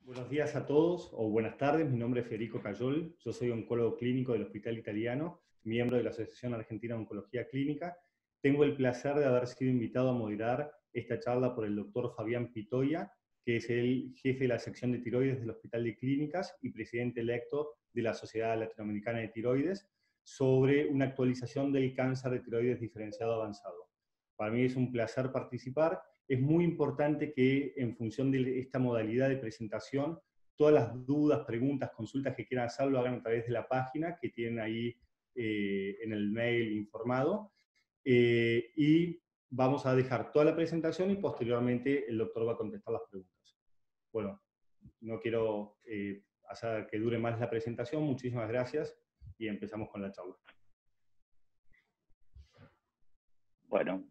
Buenos días a todos, o buenas tardes. Mi nombre es Federico Cayol. Yo soy oncólogo clínico del Hospital Italiano, miembro de la Asociación Argentina de Oncología Clínica. Tengo el placer de haber sido invitado a moderar esta charla por el doctor Fabián Pitoia, que es el jefe de la sección de tiroides del Hospital de Clínicas y presidente electo de la Sociedad Latinoamericana de Tiroides, sobre una actualización del cáncer de tiroides diferenciado avanzado. Para mí es un placer participar. Es muy importante que en función de esta modalidad de presentación, todas las dudas, preguntas, consultas que quieran hacer lo hagan a través de la página que tienen ahí en el mail informado. Y vamos a dejar toda la presentación y posteriormente el doctor va a contestar las preguntas. Bueno, no quiero hacer que dure más la presentación. Muchísimas gracias y empezamos con la charla. Bueno,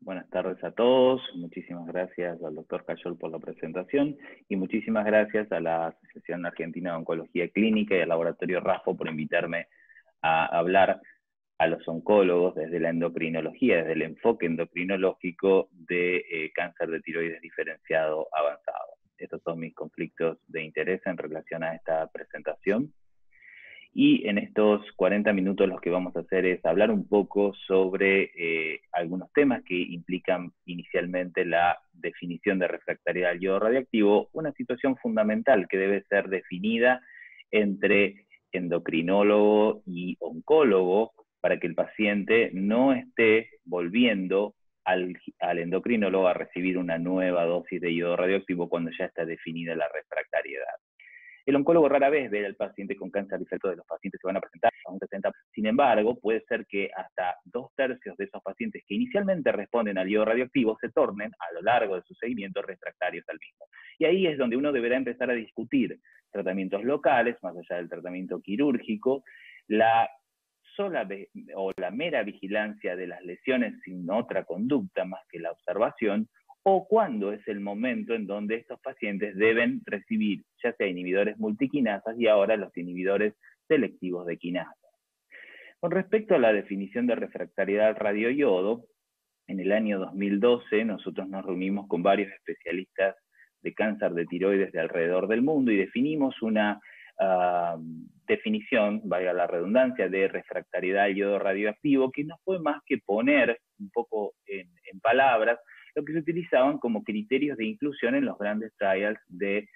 buenas tardes a todos. Muchísimas gracias al doctor Cayol por la presentación y muchísimas gracias a la Asociación Argentina de Oncología Clínica y al Laboratorio RAFO por invitarme a hablar a los oncólogos desde la endocrinología, desde el enfoque endocrinológico de cáncer de tiroides diferenciado avanzado. Estos son mis conflictos de interés en relación a esta presentación. Y en estos 40 minutos lo que vamos a hacer es hablar un poco sobre algunos temas que implican inicialmente la definición de refractariedad al yodo radioactivo, una situación fundamental que debe ser definida entre endocrinólogo y oncólogo para que el paciente no esté volviendo al endocrinólogo a recibir una nueva dosis de yodo radioactivo cuando ya está definida la refractariedad. El oncólogo rara vez ve al paciente con cáncer diferente de los pacientes que van a presentar a un 60%. Sin embargo, puede ser que hasta 2/3 de esos pacientes que inicialmente responden al yodo radioactivo se tornen, a lo largo de su seguimiento, refractarios al mismo. Y ahí es donde uno deberá empezar a discutir tratamientos locales, más allá del tratamiento quirúrgico, la mera vigilancia de las lesiones sin otra conducta más que la observación, o cuándo es el momento en donde estos pacientes deben recibir ya sea inhibidores multiquinasas y ahora los inhibidores selectivos de quinasas. Con respecto a la definición de refractariedad al radioyodo, en el año 2012 nosotros nos reunimos con varios especialistas de cáncer de tiroides de alrededor del mundo y definimos una definición, valga la redundancia, de refractariedad al yodo radioactivo, que no fue más que poner un poco en palabras lo que se utilizaban como criterios de inclusión en los grandes trials de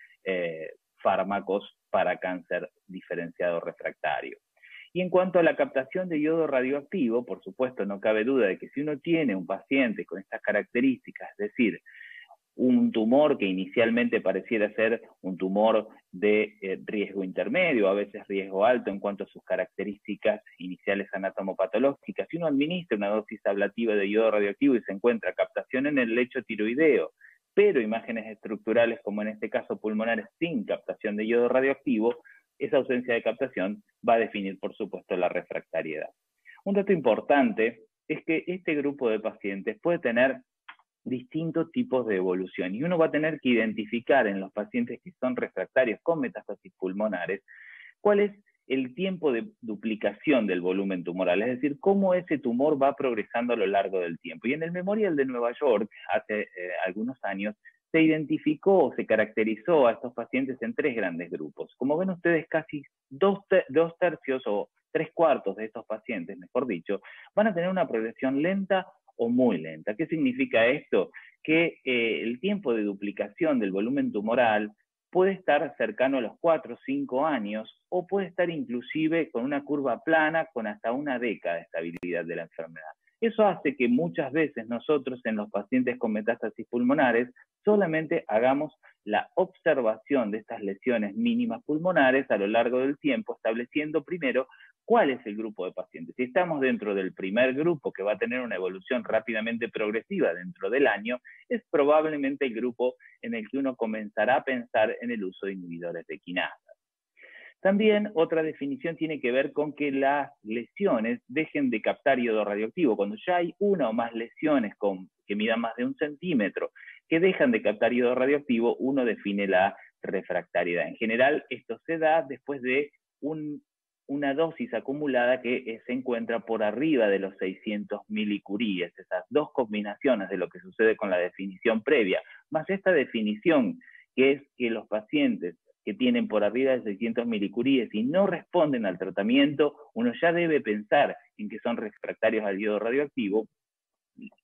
fármacos para cáncer diferenciado refractario. Y en cuanto a la captación de yodo radioactivo, por supuesto no cabe duda de que si uno tiene un paciente con estas características, es decir, un tumor que inicialmente pareciera ser un tumor de riesgo intermedio, a veces riesgo alto en cuanto a sus características iniciales anatomopatológicas. Si uno administra una dosis ablativa de yodo radioactivo y se encuentra captación en el lecho tiroideo, pero imágenes estructurales, como en este caso pulmonares, sin captación de yodo radioactivo, esa ausencia de captación va a definir, por supuesto, la refractariedad. Un dato importante es que este grupo de pacientes puede tener distintos tipos de evolución y uno va a tener que identificar en los pacientes que son refractarios con metástasis pulmonares cuál es el tiempo de duplicación del volumen tumoral, es decir, cómo ese tumor va progresando a lo largo del tiempo. Y en el Memorial de Nueva York, hace algunos años, se identificó o se caracterizó a estos pacientes en 3 grandes grupos. Como ven ustedes, casi 2/3 o 3/4 de estos pacientes, mejor dicho, van a tener una progresión lenta o muy lenta. ¿Qué significa esto? Que el tiempo de duplicación del volumen tumoral puede estar cercano a los 4 o 5 años o puede estar inclusive con una curva plana con hasta una década de estabilidad de la enfermedad. Eso hace que muchas veces nosotros en los pacientes con metástasis pulmonares solamente hagamos la observación de estas lesiones mínimas pulmonares a lo largo del tiempo, estableciendo primero cuál es el grupo de pacientes. Si estamos dentro del primer grupo que va a tener una evolución rápidamente progresiva dentro del año, es probablemente el grupo en el que uno comenzará a pensar en el uso de inhibidores de quinasas. También otra definición tiene que ver con que las lesiones dejen de captar yodo radioactivo. Cuando ya hay una o más lesiones que midan más de 1 centímetro que dejan de captar yodo radioactivo, uno define la refractariedad. En general, esto se da después de un una dosis acumulada que se encuentra por arriba de los 600 milicuríes. Esas dos combinaciones de lo que sucede con la definición previa, más esta definición, que es que los pacientes que tienen por arriba de 600 milicuríes y no responden al tratamiento, uno ya debe pensar en que son refractarios al yodo radioactivo,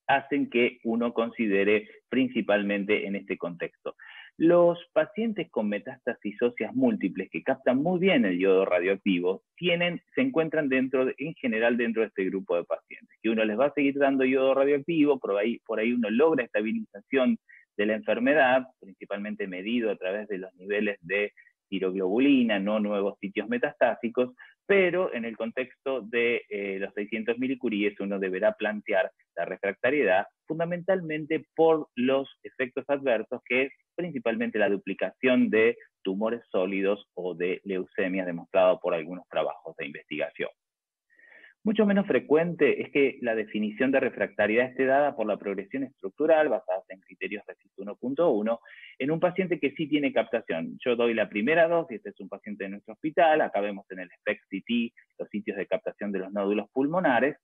hacen que uno considere principalmente en este contexto. Los pacientes con metástasis óseas múltiples que captan muy bien el yodo radioactivo se encuentran en general dentro de este grupo de pacientes, que uno les va a seguir dando yodo radioactivo, por ahí uno logra estabilización de la enfermedad, principalmente medido a través de los niveles de tiroglobulina, no nuevos sitios metastásicos, pero en el contexto de los 600 milicuríes uno deberá plantear la refractariedad fundamentalmente por los efectos adversos, que es principalmente la duplicación de tumores sólidos o de leucemia demostrado por algunos trabajos de investigación. Mucho menos frecuente es que la definición de refractariedad esté dada por la progresión estructural basada en criterios RECIST 1.1 en un paciente que sí tiene captación. Yo doy la primera dosis, este es un paciente de nuestro hospital, acá vemos en el SPECT-CT los sitios de captación de los nódulos pulmonares,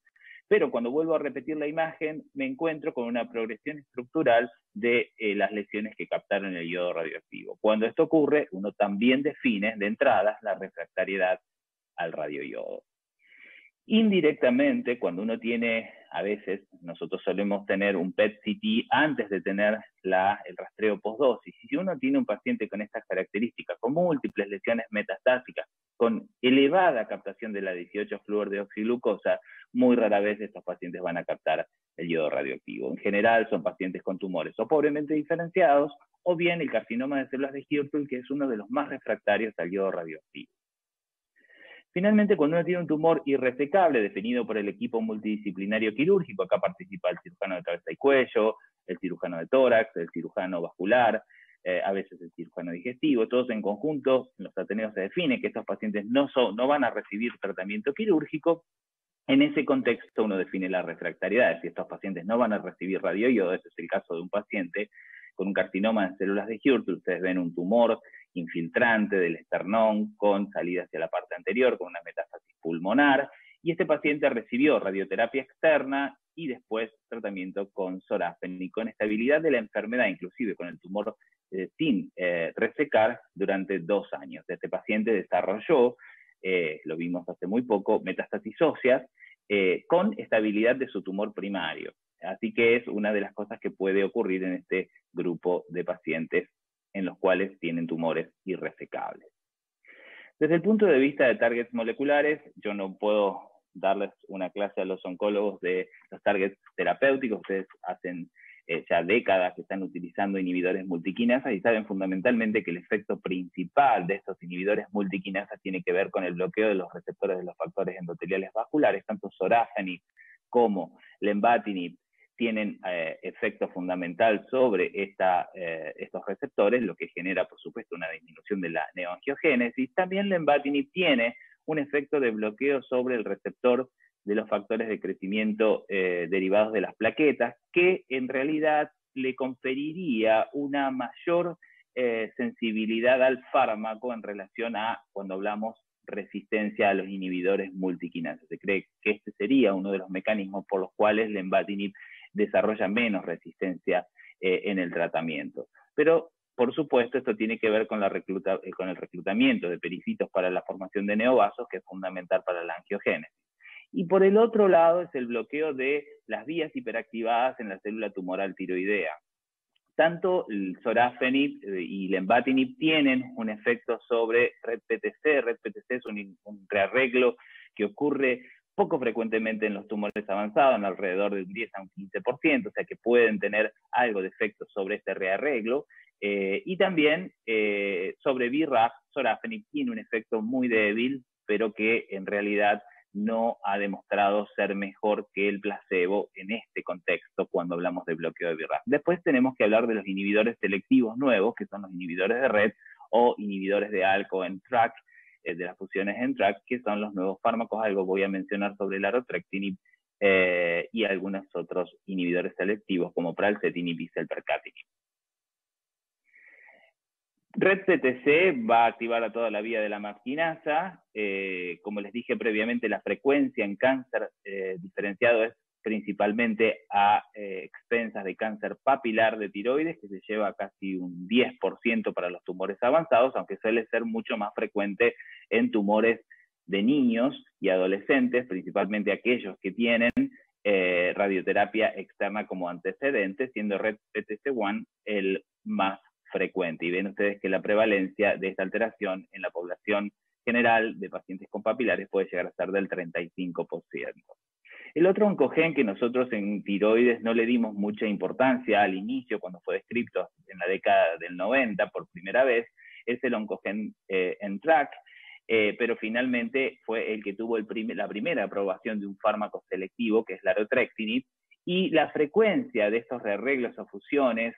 pero cuando vuelvo a repetir la imagen me encuentro con una progresión estructural de las lesiones que captaron el yodo radioactivo. Cuando esto ocurre, uno también define de entrada la refractariedad al radioyodo. Indirectamente, cuando uno tiene, a veces, nosotros solemos tener un PET-CT antes de tener el rastreo postdosis. Y si uno tiene un paciente con estas características, con múltiples lesiones metastásicas, con elevada captación de la 18-fluorodeoxiglucosa, muy rara vez estos pacientes van a captar el yodo radioactivo. En general son pacientes con tumores o pobremente diferenciados, o bien el carcinoma de células de Hirschsprung, que es uno de los más refractarios al yodo radioactivo. Finalmente, cuando uno tiene un tumor irresecable definido por el equipo multidisciplinario quirúrgico, acá participa el cirujano de cabeza y cuello, el cirujano de tórax, el cirujano vascular, a veces el cirujano digestivo, todos en conjunto, en los ateneos se define que estos pacientes no van a recibir tratamiento quirúrgico. En ese contexto uno define la refractariedad, si estos pacientes no van a recibir radioyodo, ese es el caso de un paciente con un carcinoma de células de Hirschsprung, ustedes ven un tumor infiltrante del esternón con salida hacia la parte anterior, con una metástasis pulmonar, y este paciente recibió radioterapia externa y después tratamiento con sorafenib, y con estabilidad de la enfermedad, inclusive con el tumor sin resecar durante 2 años. Este paciente desarrolló, lo vimos hace muy poco, metástasis óseas con estabilidad de su tumor primario. Así que es una de las cosas que puede ocurrir en este grupo de pacientes en los cuales tienen tumores irresecables. Desde el punto de vista de targets moleculares, yo no puedo darles una clase a los oncólogos de los targets terapéuticos. Ustedes hacen ya décadas que están utilizando inhibidores multiquinasas y saben fundamentalmente que el efecto principal de estos inhibidores multiquinasas tiene que ver con el bloqueo de los receptores de los factores endoteliales vasculares. Tanto sorafenib como lenvatinib tienen efecto fundamental sobre estos receptores, lo que genera, por supuesto, una disminución de la neoangiogénesis. También lenvatinib tiene un efecto de bloqueo sobre el receptor de los factores de crecimiento derivados de las plaquetas, que en realidad le conferiría una mayor sensibilidad al fármaco en relación a cuando hablamos resistencia a los inhibidores multiquinasas. Se cree que este sería uno de los mecanismos por los cuales lenvatinib desarrolla menos resistencia en el tratamiento. Pero, por supuesto, esto tiene que ver con el reclutamiento de pericitos para la formación de neovasos, que es fundamental para la angiogénesis. Y por el otro lado es el bloqueo de las vías hiperactivadas en la célula tumoral tiroidea. Tanto el sorafenib y lenvatinib tienen un efecto sobre RED-PTC. RED-PTC es un rearreglo que ocurre poco frecuentemente en los tumores avanzados, en alrededor de un 10 a un 15%, o sea que pueden tener algo de efecto sobre este rearreglo. Y también sobre BRAF, sorafenib tiene un efecto muy débil, pero que en realidad no ha demostrado ser mejor que el placebo en este contexto cuando hablamos de bloqueo de BRAF. Después tenemos que hablar de los inhibidores selectivos nuevos, que son los inhibidores de RET o inhibidores de ALCO en TRAC, de las fusiones en TRAC, que son los nuevos fármacos. Algo voy a mencionar sobre el arotrectinib y algunos otros inhibidores selectivos como pralsetinib y selpercatinib. RED-PTC va a activar a toda la vía de la MAP quinasa. Como les dije previamente, la frecuencia en cáncer diferenciado es principalmente a expensas de cáncer papilar de tiroides, que se lleva casi un 10% para los tumores avanzados, aunque suele ser mucho más frecuente en tumores de niños y adolescentes, principalmente aquellos que tienen radioterapia externa como antecedente, siendo RED-PTC1 el más frecuente. Y ven ustedes que la prevalencia de esta alteración en la población general de pacientes con papilares puede llegar a ser del 35%. El otro oncogen que nosotros en tiroides no le dimos mucha importancia al inicio, cuando fue descrito en la década del 90 por primera vez, es el oncogen NTRK, pero finalmente fue el que tuvo la primera aprobación de un fármaco selectivo, que es la larotrectinib, y la frecuencia de estos rearreglos o fusiones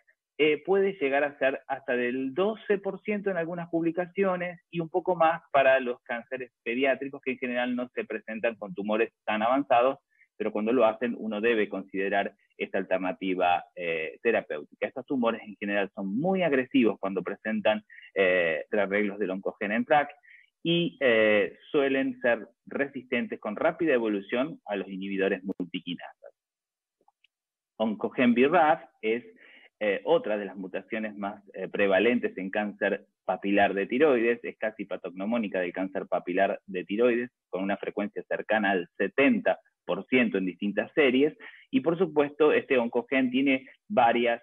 puede llegar a ser hasta del 12% en algunas publicaciones y un poco más para los cánceres pediátricos, que en general no se presentan con tumores tan avanzados, pero cuando lo hacen uno debe considerar esta alternativa terapéutica. Estos tumores en general son muy agresivos cuando presentan rearreglos del oncogen NTRK y suelen ser resistentes con rápida evolución a los inhibidores multiquinasas. Oncogen BRAF es otra de las mutaciones más prevalentes en cáncer papilar de tiroides, es casi patognomónica del cáncer papilar de tiroides, con una frecuencia cercana al 70% en distintas series, y por supuesto este oncogen tiene varias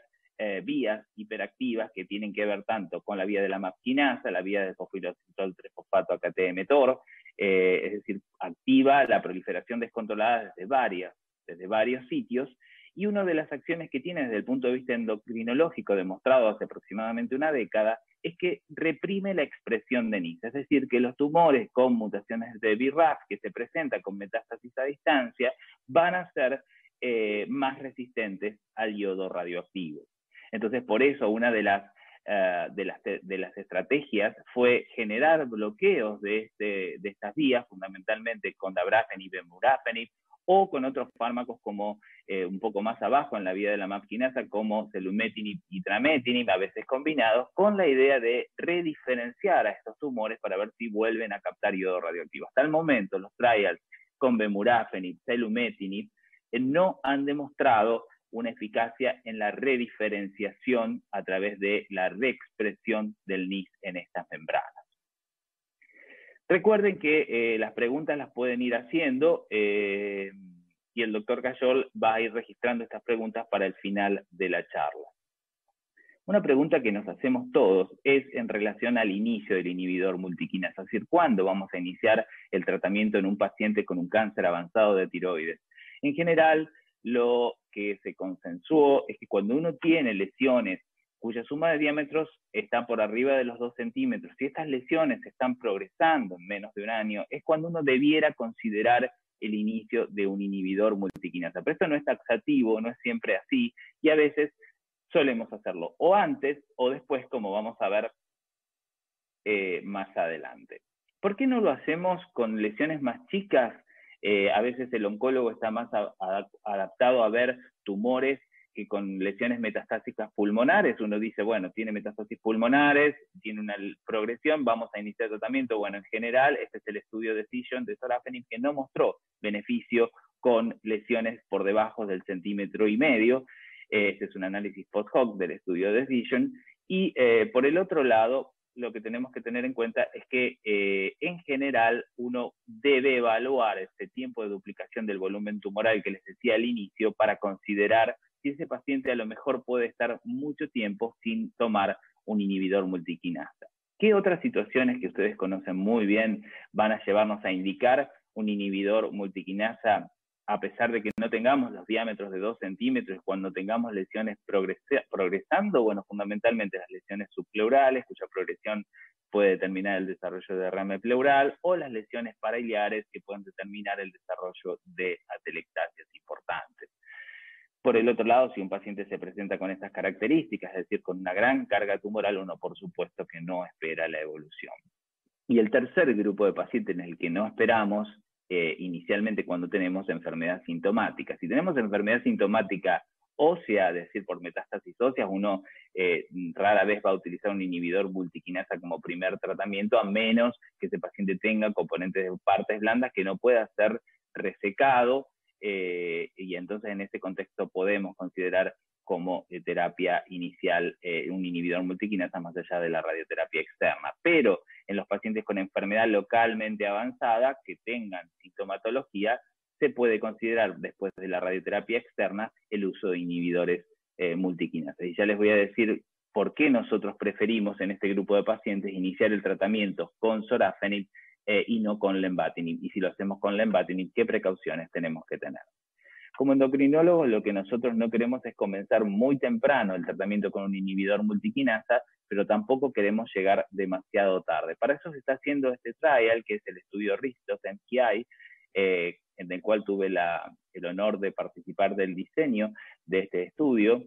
vías hiperactivas que tienen que ver tanto con la vía de la MAP quinasa, la vía de fosfilocitol 3-fosfato AKT-mTOR, es decir, activa la proliferación descontrolada desde varios sitios, y una de las acciones que tiene desde el punto de vista endocrinológico, demostrado hace aproximadamente una década, es que reprime la expresión de NIS, es decir, que los tumores con mutaciones de BRAF que se presentan con metástasis a distancia van a ser más resistentes al yodo radioactivo. Entonces, por eso una de las estrategias fue generar bloqueos de estas vías, fundamentalmente con dabrafenib y bemurafenib, o con otros fármacos como un poco más abajo en la vía de la MAP quinasa, como selumetinib y trametinib, a veces combinados, con la idea de rediferenciar a estos tumores para ver si vuelven a captar yodo radioactivo. Hasta el momento, los trials con bemurafenib, selumetinib, no han demostrado una eficacia en la rediferenciación a través de la reexpresión del NIS en estas membranas. Recuerden que las preguntas las pueden ir haciendo y el doctor Cayol va a ir registrando estas preguntas para el final de la charla. Una pregunta que nos hacemos todos es en relación al inicio del inhibidor multiquinasa, es decir, ¿cuándo vamos a iniciar el tratamiento en un paciente con un cáncer avanzado de tiroides? En general, lo que se consensuó es que cuando uno tiene lesiones cuya suma de diámetros está por arriba de los 2 centímetros, si estas lesiones están progresando en menos de un año, es cuando uno debiera considerar el inicio de un inhibidor multiquinasa. Pero esto no es taxativo, no es siempre así, y a veces solemos hacerlo o antes o después, como vamos a ver más adelante. ¿Por qué no lo hacemos con lesiones más chicas? A veces el oncólogo está más adaptado a ver tumores que con lesiones metastásicas pulmonares. Uno dice, bueno, tiene metástasis pulmonares, tiene una progresión, vamos a iniciar tratamiento. Bueno, en general, este es el estudio Decision de sorafenib, que no mostró beneficio con lesiones por debajo del 1,5 centímetros. Este es un análisis post-hoc del estudio Decision. Y por el otro lado, lo que tenemos que tener en cuenta es que en general uno debe evaluar este tiempo de duplicación del volumen tumoral que les decía al inicio para considerar si ese paciente a lo mejor puede estar mucho tiempo sin tomar un inhibidor multiquinasa. ¿Qué otras situaciones que ustedes conocen muy bien van a llevarnos a indicar un inhibidor multiquinasa a pesar de que no tengamos los diámetros de 2 centímetros, cuando tengamos lesiones progresando? Bueno, fundamentalmente las lesiones subpleurales, cuya progresión puede determinar el desarrollo de derrame pleural, o las lesiones parailiares, que pueden determinar el desarrollo de atelectasias importantes. Por el otro lado, si un paciente se presenta con estas características, es decir, con una gran carga tumoral, uno por supuesto que no espera la evolución. Y el tercer grupo de pacientes en el que no esperamos, inicialmente cuando tenemos enfermedad sintomática. Si tenemos enfermedad sintomática ósea, es decir, por metástasis óseas, uno rara vez va a utilizar un inhibidor multiquinasa como primer tratamiento, a menos que ese paciente tenga componentes de partes blandas que no pueda ser resecado, y entonces en ese contexto podemos considerar como terapia inicial un inhibidor multiquinasa más allá de la radioterapia externa. Pero en los pacientes con enfermedad localmente avanzada que tengan sintomatología, se puede considerar después de la radioterapia externa el uso de inhibidores multiquinasas. Y ya les voy a decir por qué nosotros preferimos en este grupo de pacientes iniciar el tratamiento con sorafenib y no con lenvatinib. Y si lo hacemos con lenvatinib, ¿qué precauciones tenemos que tener? Como endocrinólogos, lo que nosotros no queremos es comenzar muy temprano el tratamiento con un inhibidor multiquinasa, pero tampoco queremos llegar demasiado tarde. Para eso se está haciendo este trial, que es el estudio RISTOS MGI, en el cual tuve el honor de participar del diseño de este estudio.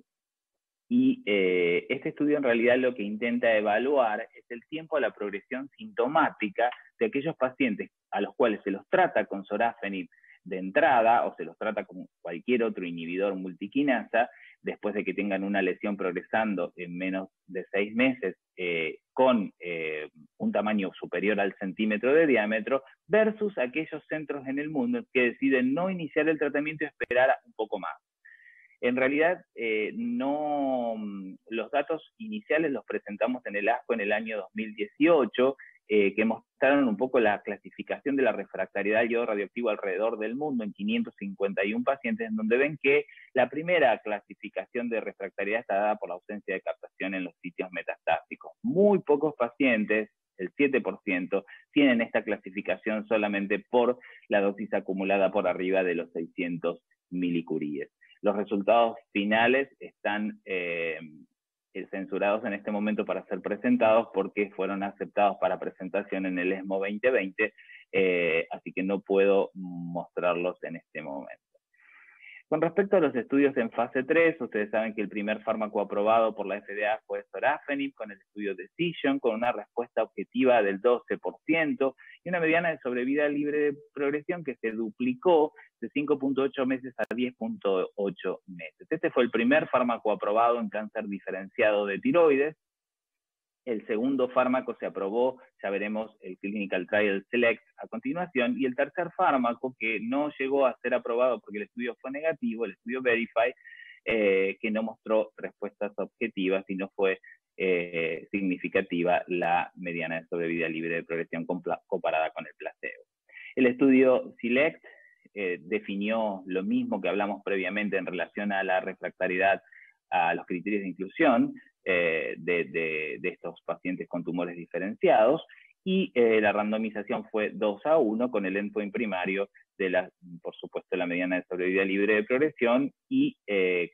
Y este estudio en realidad lo que intenta evaluar es el tiempo a la progresión sintomática de aquellos pacientes a los cuales se los trata con sorafenib de entrada o se los trata con cualquier otro inhibidor multiquinasa después de que tengan una lesión progresando en menos de 6 meses con un tamaño superior al centímetro de diámetro, versus aquellos centros en el mundo que deciden no iniciar el tratamiento y esperar un poco más. En realidad, los datos iniciales los presentamos en el ASCO en el año 2018, que mostraron un poco la clasificación de la refractariedad al yodo radioactivo alrededor del mundo en 551 pacientes, en donde ven que la primera clasificación de refractariedad está dada por la ausencia de captación en los sitios metastásicos. Muy pocos pacientes, el 7%, tienen esta clasificación solamente por la dosis acumulada por arriba de los 600 milicuríes. Los resultados finales están censurados en este momento para ser presentados porque fueron aceptados para presentación en el ESMO 2020, así que no puedo mostrarlos en este momento. Con respecto a los estudios en fase 3, ustedes saben que el primer fármaco aprobado por la FDA fue sorafenib con el estudio Decision, con una respuesta objetiva del 12% y una mediana de sobrevida libre de progresión que se duplicó de 5.8 meses a 10.8 meses. Este fue el primer fármaco aprobado en cáncer diferenciado de tiroides. El segundo fármaco se aprobó, ya veremos el Clinical Trial Select a continuación, y el tercer fármaco que no llegó a ser aprobado porque el estudio fue negativo, el estudio Verify, que no mostró respuestas objetivas y no fue significativa la mediana de sobrevida libre de progresión comparada con el placebo. El estudio Select definió lo mismo que hablamos previamente en relación a la refractariedad a los criterios de inclusión de estos pacientes con tumores diferenciados, y la randomización fue 2:1 con el endpoint primario de por supuesto, la mediana de sobrevida libre de progresión y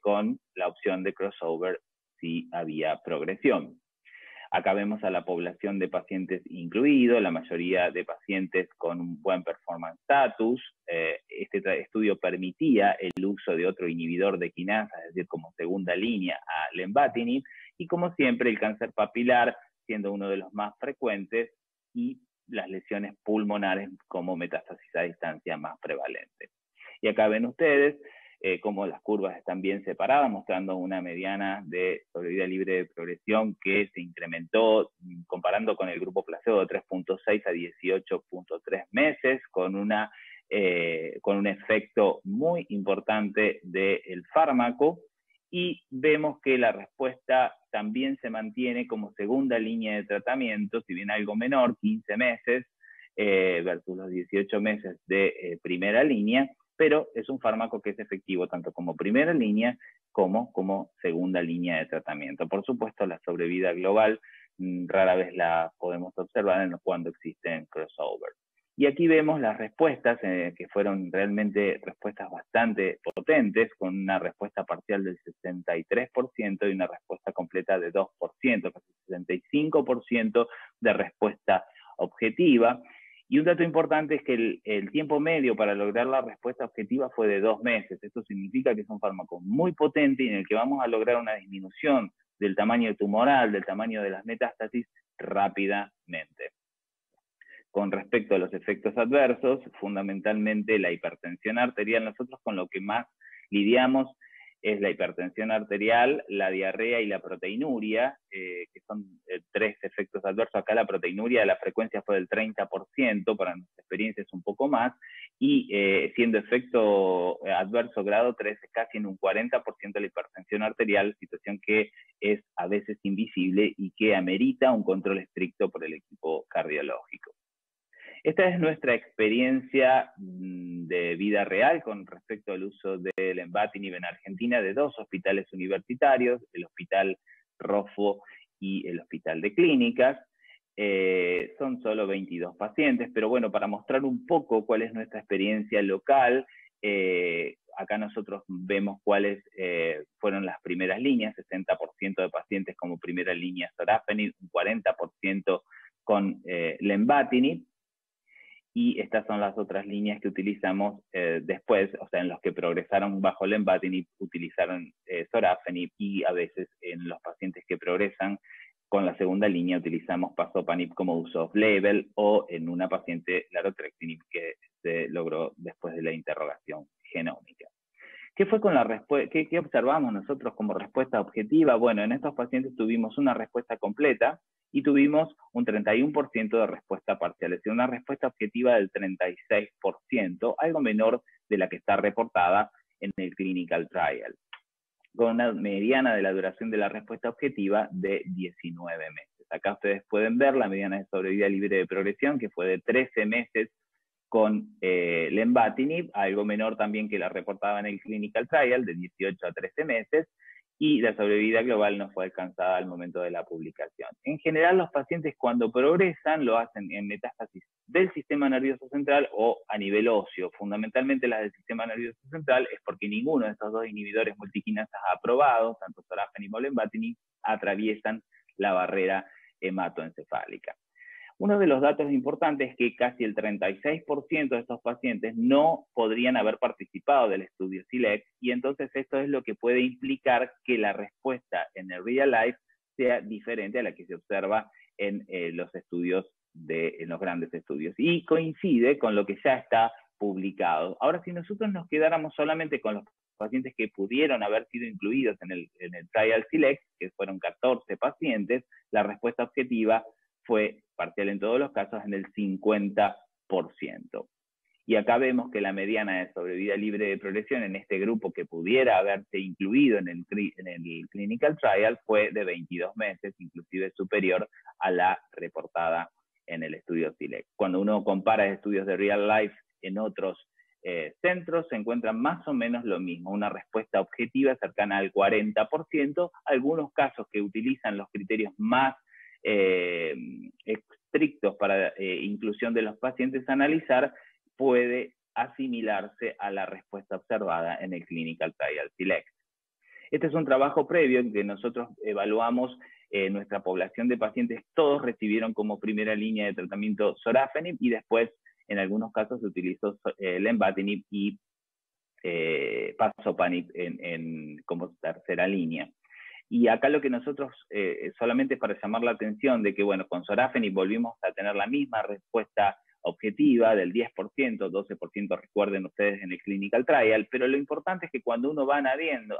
con la opción de crossover si había progresión. Acá vemos a la población de pacientes incluido, la mayoría de pacientes con un buen performance status. Este estudio permitía el uso de otro inhibidor de quinasa, es decir, como segunda línea a lenvatinib, y como siempre el cáncer papilar siendo uno de los más frecuentes y las lesiones pulmonares como metástasis a distancia más prevalente. Y acá ven ustedes cómo las curvas están bien separadas, mostrando una mediana de sobrevida libre de progresión que se incrementó comparando con el grupo placebo de 3.6 a 18.3 meses, con un efecto muy importante del fármaco, y vemos que la respuesta también se mantiene como segunda línea de tratamiento, si bien algo menor, 15 meses versus los 18 meses de primera línea, pero es un fármaco que es efectivo tanto como primera línea como segunda línea de tratamiento. Por supuesto, la sobrevida global rara vez la podemos observar cuando existen crossover. Y aquí vemos las respuestas, que fueron realmente respuestas bastante potentes, con una respuesta parcial del 63% y una respuesta completa de 2%, casi 65% de respuesta objetiva. Y un dato importante es que el tiempo medio para lograr la respuesta objetiva fue de 2 meses. Esto significa que es un fármaco muy potente y en el que vamos a lograr una disminución del tamaño tumoral, del tamaño de las metástasis, rápidamente. Con respecto a los efectos adversos, fundamentalmente la hipertensión arterial, nosotros con lo que más lidiamos es la hipertensión arterial, la diarrea y la proteinuria, que son 3 efectos adversos. Acá la proteinuria, la frecuencia fue del 30%, para nuestra experiencia es un poco más, y siendo efecto adverso grado 3, casi en un 40% de la hipertensión arterial, situación que es a veces invisible y que amerita un control estricto por el equipo cardiológico. Esta es nuestra experiencia de vida real con respecto al uso del lenvatinib en Argentina de 2 hospitales universitarios, el Hospital Roffo y el Hospital de Clínicas. Son solo 22 pacientes, pero bueno, para mostrar un poco cuál es nuestra experiencia local, acá nosotros vemos cuáles fueron las primeras líneas, 60% de pacientes como primera línea sorafenib, un 40% con lenvatinib, y estas son las otras líneas que utilizamos después, o sea, en los que progresaron bajo lenvatinib utilizaron sorafenib, y a veces en los pacientes que progresan con la segunda línea utilizamos pazopanib como uso off-label, o en una paciente larotrectinib que se logró después de la interrogación genómica. ¿Qué fue con la respuesta? ¿Qué observamos nosotros como respuesta objetiva? Bueno, en estos pacientes tuvimos una respuesta completa y tuvimos un 31% de respuesta parcial, es decir, una respuesta objetiva del 36%, algo menor de la que está reportada en el clinical trial, con una mediana de la duración de la respuesta objetiva de 19 meses. Acá ustedes pueden ver la mediana de sobrevida libre de progresión, que fue de 13 meses con lenvatinib, algo menor también que la reportada en el clinical trial, de 18 a 13 meses, y la sobrevida global no fue alcanzada al momento de la publicación. En general, los pacientes cuando progresan lo hacen en metástasis del sistema nervioso central o a nivel óseo. Fundamentalmente las del sistema nervioso central es porque ninguno de estos 2 inhibidores multiquinasas aprobados, tanto sorafenib o lenvatinib, atraviesan la barrera hematoencefálica. Uno de los datos importantes es que casi el 36% de estos pacientes no podrían haber participado del estudio SELECT, y entonces esto es lo que puede implicar que la respuesta en el real life sea diferente a la que se observa en los estudios, en los grandes estudios. Y coincide con lo que ya está publicado. Ahora, si nosotros nos quedáramos solamente con los pacientes que pudieron haber sido incluidos en el trial SELECT, que fueron 14 pacientes, la respuesta objetiva fue parcial en todos los casos en el 50%. Y acá vemos que la mediana de sobrevida libre de progresión en este grupo que pudiera haberse incluido en el clinical trial fue de 22 meses, inclusive superior a la reportada en el estudio SELECT. Cuando uno compara estudios de real life en otros centros, se encuentran más o menos lo mismo, una respuesta objetiva cercana al 40%, algunos casos que utilizan los criterios más estrictos para inclusión de los pacientes a analizar, puede asimilarse a la respuesta observada en el clinical trial SELECT. Este es un trabajo previo en que nosotros evaluamos nuestra población de pacientes, todos recibieron como primera línea de tratamiento sorafenib, y después en algunos casos se utilizó lenvatinib y pazopanib como tercera línea. Y acá lo que nosotros, solamente para llamar la atención de que, bueno, con sorafenib volvimos a tener la misma respuesta objetiva del 10%, 12% recuerden ustedes en el clinical trial, pero lo importante es que cuando uno va añadiendo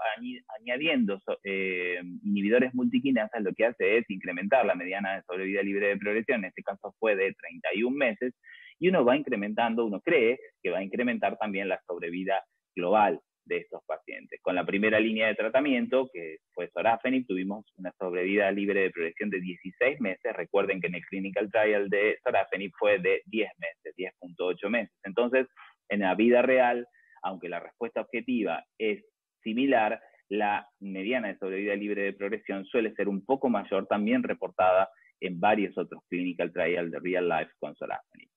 inhibidores multiquinasas, lo que hace es incrementar la mediana de sobrevida libre de progresión, en este caso fue de 31 meses, y uno va incrementando, uno cree que va a incrementar también la sobrevida global de estos pacientes. Con la primera línea de tratamiento, que fue sorafenib, tuvimos una sobrevida libre de progresión de 16 meses. Recuerden que en el clinical trial de sorafenib fue de 10 meses, 10.8 meses. Entonces, en la vida real, aunque la respuesta objetiva es similar, la mediana de sobrevida libre de progresión suele ser un poco mayor, también reportada en varios otros clinical trials de real life con sorafenib.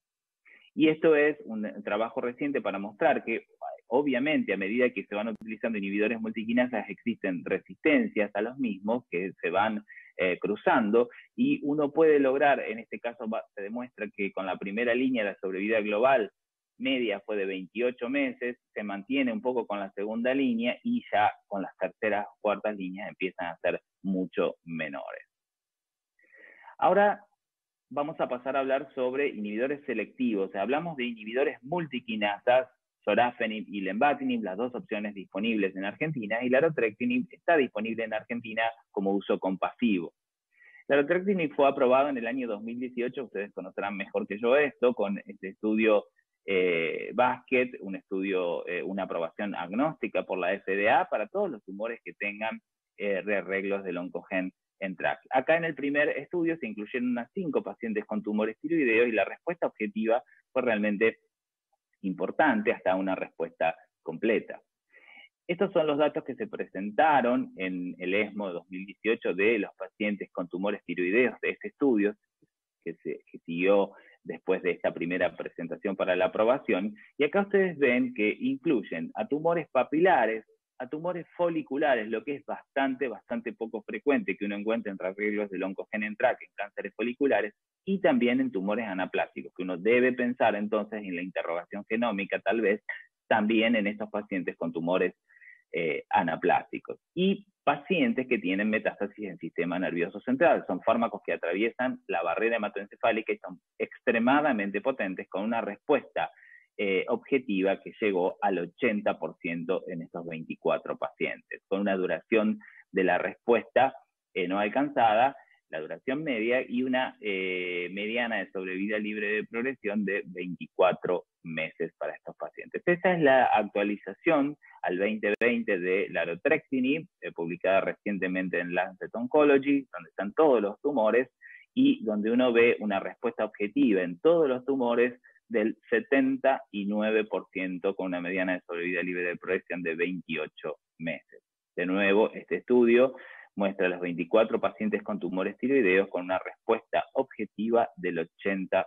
Y esto es un trabajo reciente para mostrar que, obviamente, a medida que se van utilizando inhibidores multiquinasas, existen resistencias a los mismos que se van cruzando, y uno puede lograr, en este caso se demuestra que con la primera línea la sobrevida global media fue de 28 meses, se mantiene un poco con la segunda línea, y ya con las terceras o cuartas líneas empiezan a ser mucho menores. Ahora vamos a pasar a hablar sobre inhibidores selectivos. Hablamos de inhibidores multiquinasas, sorafenib y lenvatinib, las dos opciones disponibles en Argentina, y larotrectinib está disponible en Argentina como uso compasivo. Larotrectinib fue aprobado en el año 2018, ustedes conocerán mejor que yo esto, con este estudio Basket, un estudio, una aprobación agnóstica por la FDA para todos los tumores que tengan rearreglos del oncogen en TRAC. Acá en el primer estudio se incluyeron unas 5 pacientes con tumores tiroideos y la respuesta objetiva fue realmente importante, hasta una respuesta completa. Estos son los datos que se presentaron en el ESMO 2018 de los pacientes con tumores tiroideos de este estudio, que siguió después de esta primera presentación para la aprobación, y acá ustedes ven que incluyen a tumores papilares, a tumores foliculares, lo que es bastante poco frecuente que uno encuentre en rearreglos del oncogen en TRAC, en cánceres foliculares, y también en tumores anaplásticos, que uno debe pensar entonces en la interrogación genómica, tal vez, también en estos pacientes con tumores anaplásticos. Y pacientes que tienen metástasis en sistema nervioso central. Son fármacos que atraviesan la barrera hematoencefálica y son extremadamente potentes, con una respuesta objetiva que llegó al 80% en estos 24 pacientes, con una duración de la respuesta no alcanzada, la duración media, y una mediana de sobrevida libre de progresión de 24 meses para estos pacientes. Esa es la actualización al 2020 de larotrectinib, publicada recientemente en Lancet Oncology, donde están todos los tumores y donde uno ve una respuesta objetiva en todos los tumores del 79%, con una mediana de sobrevida libre de progresión de 28 meses. De nuevo, este estudio muestra a los 24 pacientes con tumores tiroideos con una respuesta objetiva del 80%.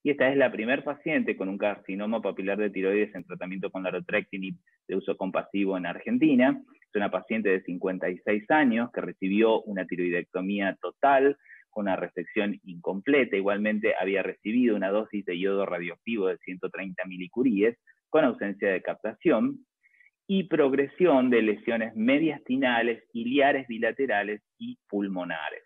Y esta es la primer paciente con un carcinoma papilar de tiroides en tratamiento con larotrectinib de uso compasivo en Argentina. Es una paciente de 56 años que recibió una tiroidectomía total con una resección incompleta. Igualmente había recibido una dosis de yodo radioactivo de 130 milicuríes con ausencia de captación y progresión de lesiones mediastinales, iliares bilaterales y pulmonares.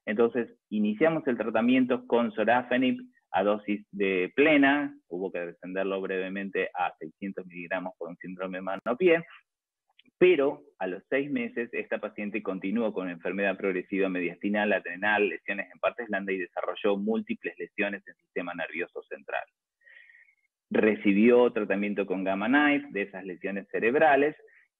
Entonces, iniciamos el tratamiento con sorafenib a dosis de plena, hubo que descenderlo brevemente a 600 miligramos por un síndrome mano-pie, pero a los 6 meses esta paciente continuó con enfermedad progresiva mediastinal, adrenal, lesiones en partes blandas y desarrolló múltiples lesiones en el sistema nervioso central. Recibió tratamiento con Gamma Knife de esas lesiones cerebrales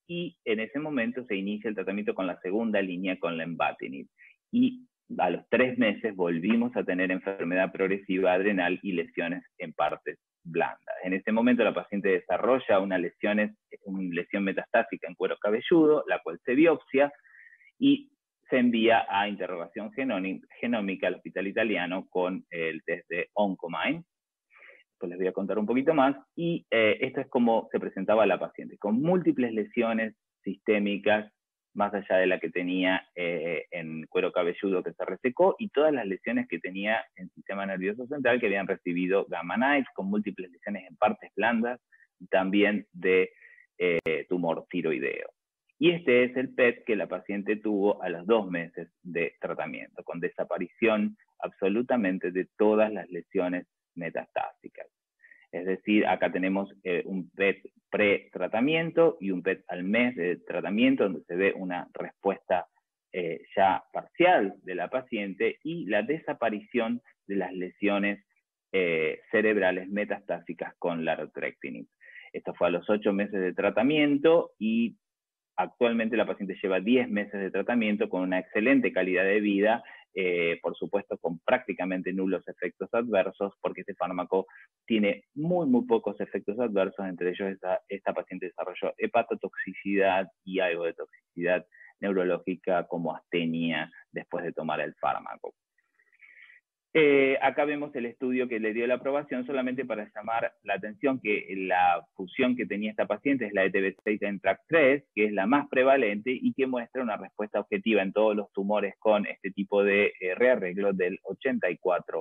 y en ese momento se inicia el tratamiento con la segunda línea con lenvatinib. Y a los 3 meses volvimos a tener enfermedad progresiva adrenal y lesiones en partes blandas. En ese momento la paciente desarrolla una lesión metastásica en cuero cabelludo, la cual se biopsia y se envía a interrogación genómica al hospital italiano con el test de Oncomine. Pues les voy a contar un poquito más, y esto es como se presentaba la paciente, con múltiples lesiones sistémicas, más allá de la que tenía en cuero cabelludo que se resecó, y todas las lesiones que tenía en el sistema nervioso central que habían recibido Gamma Knife, con múltiples lesiones en partes blandas, y también de tumor tiroideo. Y este es el PET que la paciente tuvo a los 2 meses de tratamiento, con desaparición absolutamente de todas las lesiones metastásicas. Es decir, acá tenemos un PET pre-tratamiento y un PET al mes de tratamiento, donde se ve una respuesta ya parcial de la paciente y la desaparición de las lesiones cerebrales metastásicas con larotrectinib. Esto fue a los 8 meses de tratamiento y actualmente la paciente lleva 10 meses de tratamiento con una excelente calidad de vida, por supuesto con prácticamente nulos efectos adversos, porque este fármaco tiene muy pocos efectos adversos, entre ellos esta paciente desarrolló hepatotoxicidad y algo de toxicidad neurológica como astenia después de tomar el fármaco. Acá vemos el estudio que le dio la aprobación, solamente para llamar la atención que la fusión que tenía esta paciente es la ETB6 en TRAC3, que es la más prevalente y que muestra una respuesta objetiva en todos los tumores con este tipo de rearreglo del 84%.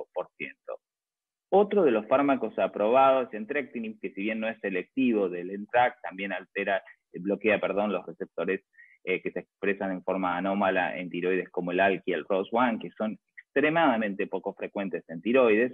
Otro de los fármacos aprobados, entrectinib, que si bien no es selectivo del NTRK, también bloquea los receptores que se expresan en forma anómala en tiroides como el ALK y el ROS1, que son extremadamente poco frecuentes en tiroides.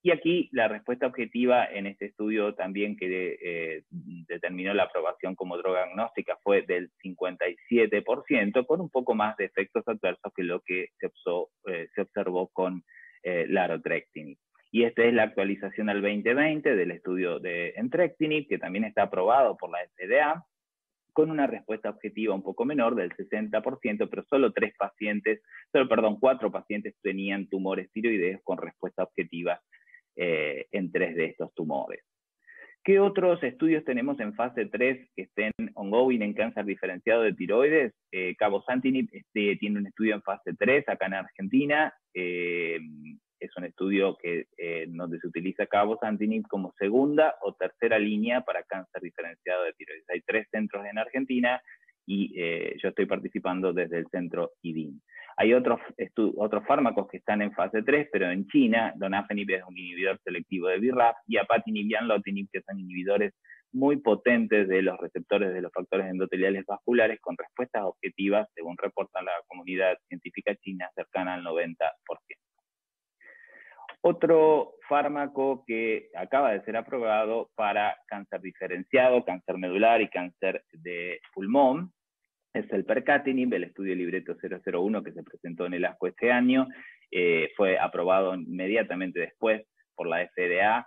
Y aquí la respuesta objetiva en este estudio también que determinó la aprobación como droga agnóstica fue del 57%, con un poco más de efectos adversos que lo que se observó con larotrectinib. Y esta es la actualización al 2020 del estudio de entrectinib, que también está aprobado por la FDA, con una respuesta objetiva un poco menor del 60%, pero solo 4 pacientes tenían tumores tiroideos con respuesta objetiva en 3 de estos tumores. ¿Qué otros estudios tenemos en fase 3 que estén ongoing en cáncer diferenciado de tiroides? Cabozantinib tiene un estudio en fase 3 acá en Argentina. Es un estudio donde se utiliza cabozantinib como segunda o tercera línea para cáncer diferenciado de tiroides. Hay 3 centros en Argentina y yo estoy participando desde el centro IDIN. Hay otros fármacos que están en fase 3, pero en China, donafenib es un inhibidor selectivo de BRAF, y apatinib y anlotinib, que son inhibidores muy potentes de los receptores de los factores endoteliales vasculares, con respuestas objetivas, según reporta la comunidad científica china, cercana al 90%. Otro fármaco que acaba de ser aprobado para cáncer diferenciado, cáncer medular y cáncer de pulmón, es el percatinib, el estudio Libreto 001 que se presentó en el ASCO este año, fue aprobado inmediatamente después por la FDA,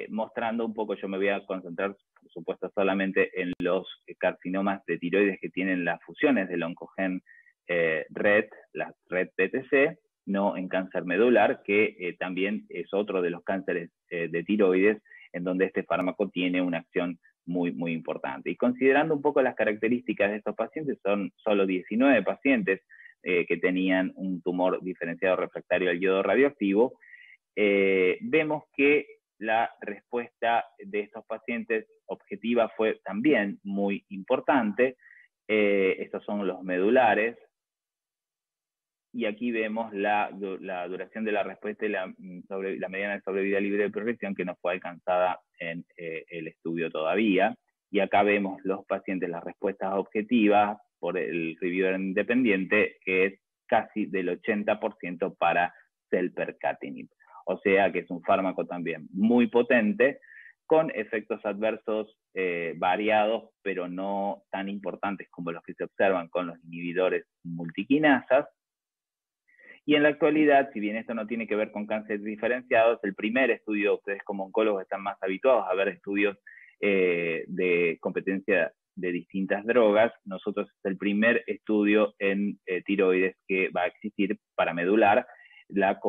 mostrando un poco, yo me voy a concentrar, por supuesto, solamente en los carcinomas de tiroides que tienen las fusiones del oncogen RET, las RET-TTC, no en cáncer medular, que también es otro de los cánceres de tiroides, en donde este fármaco tiene una acción muy, muy importante. Y considerando un poco las características de estos pacientes, son solo 19 pacientes que tenían un tumor diferenciado refractario al yodo radioactivo, vemos que la respuesta de estos pacientes objetiva fue también muy importante. Estos son los medulares, y aquí vemos la duración de la respuesta y la mediana de sobrevida libre de progresión, que no fue alcanzada en el estudio todavía. Y acá vemos los pacientes, las respuestas objetivas por el reviewer independiente, que es casi del 80% para selpercatinib. O sea que es un fármaco también muy potente, con efectos adversos variados, pero no tan importantes como los que se observan con los inhibidores multiquinasas. Y en la actualidad, si bien esto no tiene que ver con cánceres diferenciados, el primer estudio, ustedes como oncólogos están más habituados a ver estudios de competencia de distintas drogas. Nosotros es el primer estudio en tiroides que va a existir para medular, la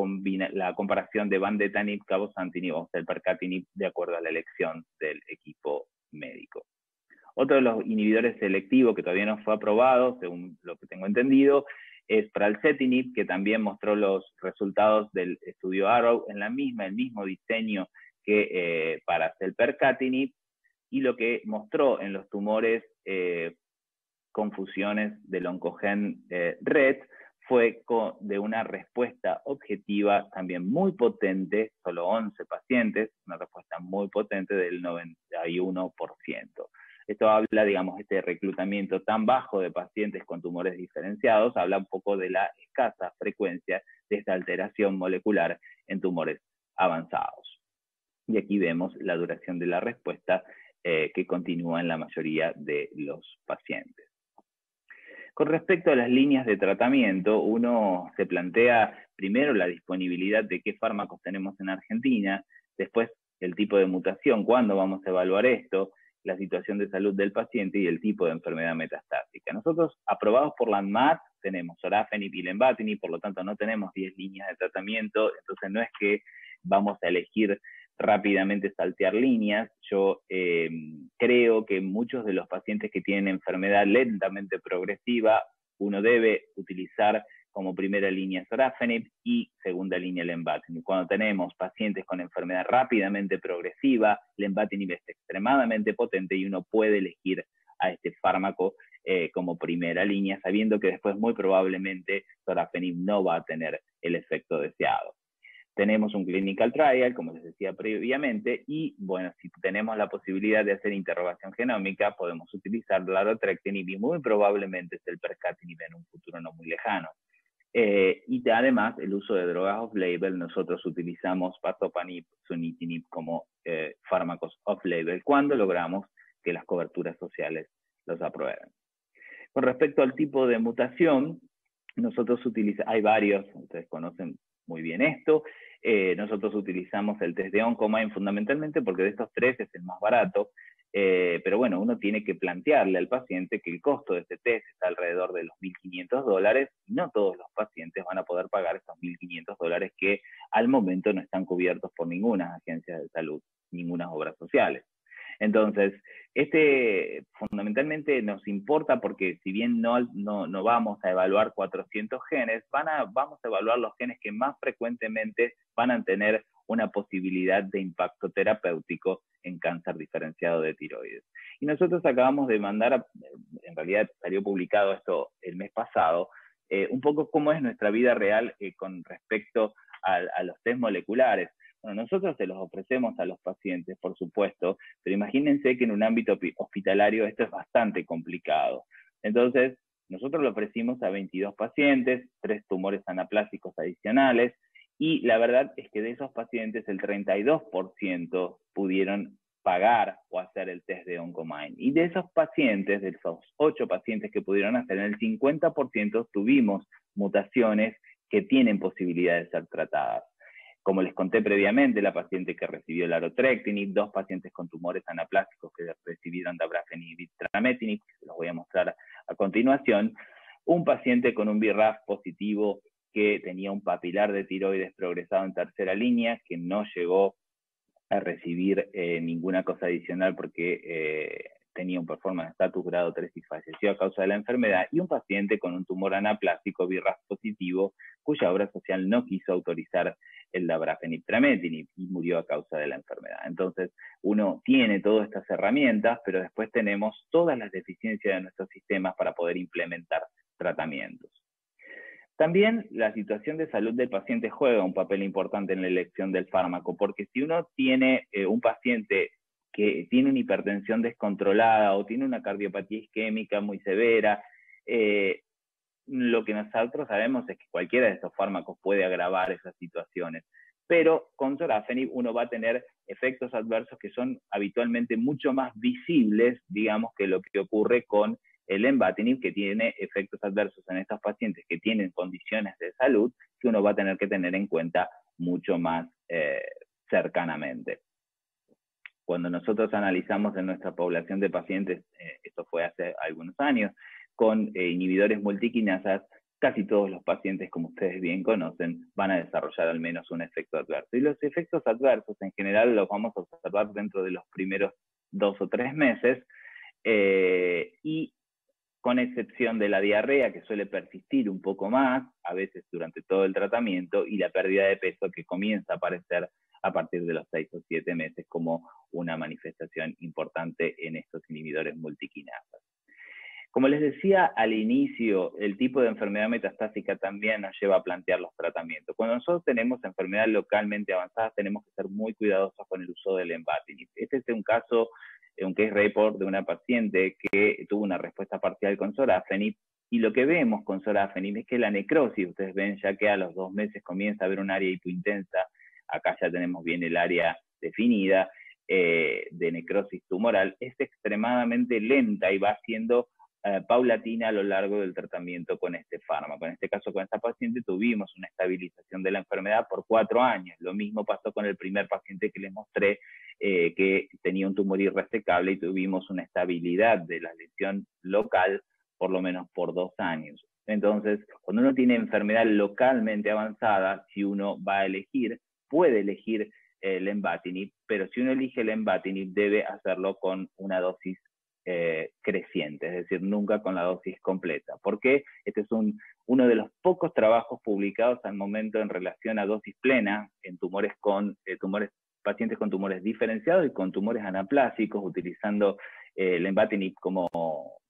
comparación de vandetanib, cabozantinib o selpercatinib de acuerdo a la elección del equipo médico. Otro de los inhibidores selectivos que todavía no fue aprobado, según lo que tengo entendido, es pralsetinib, que también mostró los resultados del estudio Arrow en el mismo diseño que para selpercatinib, y lo que mostró en los tumores con fusiones del oncogen RET fue de una respuesta objetiva también muy potente, solo 11 pacientes, una respuesta muy potente del 91%. Esto habla, digamos, este reclutamiento tan bajo de pacientes con tumores diferenciados, habla un poco de la escasa frecuencia de esta alteración molecular en tumores avanzados. Y aquí vemos la duración de la respuesta que continúa en la mayoría de los pacientes. Con respecto a las líneas de tratamiento, uno se plantea primero la disponibilidad de qué fármacos tenemos en Argentina, después el tipo de mutación, cuándo vamos a evaluar esto, la situación de salud del paciente y el tipo de enfermedad metastásica. Nosotros, aprobados por la ANMAT, tenemos sorafenib y lenvatinib, por lo tanto no tenemos 10 líneas de tratamiento, entonces no es que vamos a elegir rápidamente saltear líneas. Yo creo que muchos de los pacientes que tienen enfermedad lentamente progresiva, uno debe utilizar como primera línea sorafenib y segunda línea lenvatinib. Cuando tenemos pacientes con enfermedad rápidamente progresiva, lenvatinib es extremadamente potente y uno puede elegir a este fármaco como primera línea, sabiendo que después muy probablemente sorafenib no va a tener el efecto deseado. Tenemos un clinical trial, como les decía previamente, y bueno, si tenemos la posibilidad de hacer interrogación genómica, podemos utilizar larotrectinib y muy probablemente selpercatinib en un futuro no muy lejano. Y además el uso de drogas off-label, nosotros utilizamos pazopanib, sunitinib como fármacos off-label cuando logramos que las coberturas sociales los aprueben. Con respecto al tipo de mutación, nosotros utilizamos, hay varios, ustedes conocen muy bien esto, nosotros utilizamos el test de Oncomine fundamentalmente porque de estos tres es el más barato, pero bueno, uno tiene que plantearle al paciente que el costo de este test está alrededor de los $1.500 y no todos los pacientes van a poder pagar estos $1.500 que al momento no están cubiertos por ninguna agencia de salud, ninguna obras sociales. Entonces, fundamentalmente nos importa porque si bien no vamos a evaluar 400 genes, vamos a evaluar los genes que más frecuentemente van a tener una posibilidad de impacto terapéutico en cáncer diferenciado de tiroides. Y nosotros acabamos de mandar, en realidad salió publicado esto el mes pasado, un poco cómo es nuestra vida real con respecto a los test moleculares. Bueno, nosotros se los ofrecemos a los pacientes, por supuesto, pero imagínense que en un ámbito hospitalario esto es bastante complicado. Entonces, nosotros lo ofrecimos a 22 pacientes, 3 tumores anaplásicos adicionales, y la verdad es que de esos pacientes el 32% pudieron pagar o hacer el test de Oncomine. Y de esos pacientes, de esos 8 pacientes que pudieron hacer, en el 50% tuvimos mutaciones que tienen posibilidad de ser tratadas. Como les conté previamente, la paciente que recibió larotrectinib, 2 pacientes con tumores anaplásicos que recibieron dabrafenib y trametinib, que se los voy a mostrar a continuación, un paciente con un BRAF positivo que tenía un papilar de tiroides progresado en tercera línea, que no llegó a recibir ninguna cosa adicional porque tenía un performance status grado 3 y falleció a causa de la enfermedad, y un paciente con un tumor anaplásico BRAF positivo, cuya obra social no quiso autorizar el dabrafenib trametinib y murió a causa de la enfermedad. Entonces, uno tiene todas estas herramientas, pero después tenemos todas las deficiencias de nuestros sistemas para poder implementar tratamientos. También la situación de salud del paciente juega un papel importante en la elección del fármaco, porque si uno tiene un paciente que tiene una hipertensión descontrolada o tiene una cardiopatía isquémica muy severa, lo que nosotros sabemos es que cualquiera de estos fármacos puede agravar esas situaciones. Pero con sorafenib uno va a tener efectos adversos que son habitualmente mucho más visibles, digamos, que lo que ocurre con el lenvatinib, que tiene efectos adversos en estos pacientes que tienen condiciones de salud que uno va a tener que tener en cuenta mucho más cercanamente. Cuando nosotros analizamos en nuestra población de pacientes, esto fue hace algunos años, con inhibidores multiquinasas, casi todos los pacientes, como ustedes bien conocen, van a desarrollar al menos un efecto adverso. Y los efectos adversos en general los vamos a observar dentro de los primeros 2 o 3 meses, y con excepción de la diarrea, que suele persistir un poco más, a veces durante todo el tratamiento, y la pérdida de peso que comienza a aparecer a partir de los 6 o 7 meses como una manifestación importante en estos inhibidores multiquinasas. Como les decía al inicio, el tipo de enfermedad metastásica también nos lleva a plantear los tratamientos. Cuando nosotros tenemos enfermedades localmente avanzadas, tenemos que ser muy cuidadosos con el uso del lenvatinib. Este es un caso, un case report de una paciente que tuvo una respuesta parcial con sorafenib, y lo que vemos con sorafenib es que la necrosis, ustedes ven ya que a los 2 meses comienza a haber un área hipointensa, acá ya tenemos bien el área definida, de necrosis tumoral, es extremadamente lenta y va siendo paulatina a lo largo del tratamiento con este fármaco. En este caso, con esta paciente tuvimos una estabilización de la enfermedad por 4 años. Lo mismo pasó con el primer paciente que les mostré, que tenía un tumor irresecable, y tuvimos una estabilidad de la lesión local por lo menos por 2 años. Entonces, cuando uno tiene enfermedad localmente avanzada, si uno va a elegir, puede elegir lenvatinib, pero si uno elige lenvatinib debe hacerlo con una dosis creciente, es decir, nunca con la dosis completa. Porque este es uno de los pocos trabajos publicados al momento en relación a dosis plena en pacientes con tumores diferenciados y con tumores anaplásicos, utilizando lenvatinib como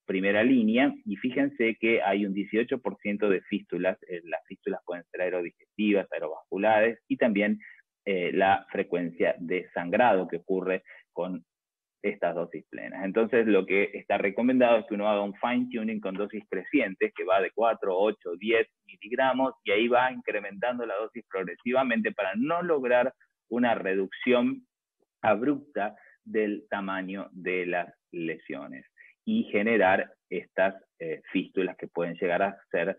primera línea, y fíjense que hay un 18% de fístulas. Las fístulas pueden ser aerodigestivas, aerovasculares, y también la frecuencia de sangrado que ocurre con estas dosis plenas. Entonces, lo que está recomendado es que uno haga un fine tuning con dosis crecientes, que va de 4, 8, 10 miligramos, y ahí va incrementando la dosis progresivamente para no lograr una reducción abrupta del tamaño de las lesiones y generar estas fístulas que pueden llegar a ser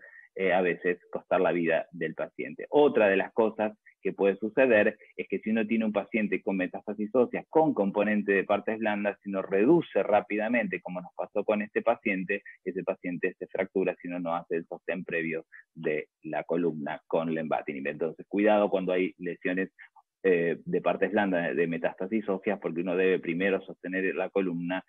a veces costar la vida del paciente. Otra de las cosas que puede suceder es que si uno tiene un paciente con metástasis óseas con componente de partes blandas, si uno reduce rápidamente, como nos pasó con este paciente, ese paciente se fractura si uno no hace el sostén previo de la columna con lenvatinib. Entonces, cuidado cuando hay lesiones de partes blandas de metástasis óseas, porque uno debe primero sostener la columna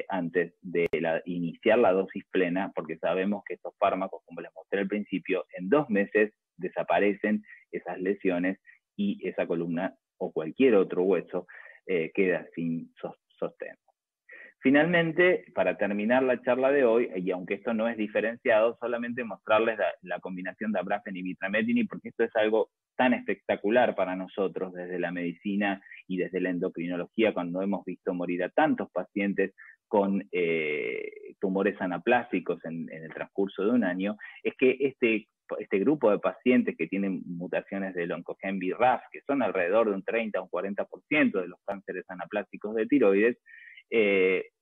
antes de iniciar la dosis plena, porque sabemos que estos fármacos, como les mostré al principio, en 2 meses desaparecen esas lesiones y esa columna o cualquier otro hueso queda sin sostén. Finalmente, para terminar la charla de hoy, y aunque esto no es diferenciado, solamente mostrarles la combinación de dabrafenib y trametinib, porque esto es algo tan espectacular para nosotros desde la medicina y desde la endocrinología, cuando hemos visto morir a tantos pacientes con tumores anaplásicos en el transcurso de un año, es que este grupo de pacientes que tienen mutaciones del oncogen BRAF, que son alrededor de un 30 o un 40% de los cánceres anaplásicos de tiroides,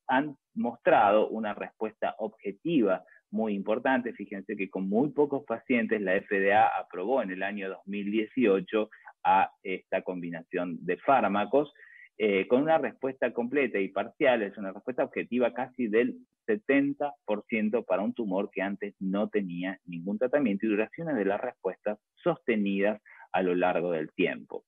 han mostrado una respuesta objetiva muy importante. Fíjense que con muy pocos pacientes la FDA aprobó en el año 2018 a esta combinación de fármacos con una respuesta completa y parcial, es una respuesta objetiva casi del 70% para un tumor que antes no tenía ningún tratamiento y duraciones de las respuestas sostenidas a lo largo del tiempo.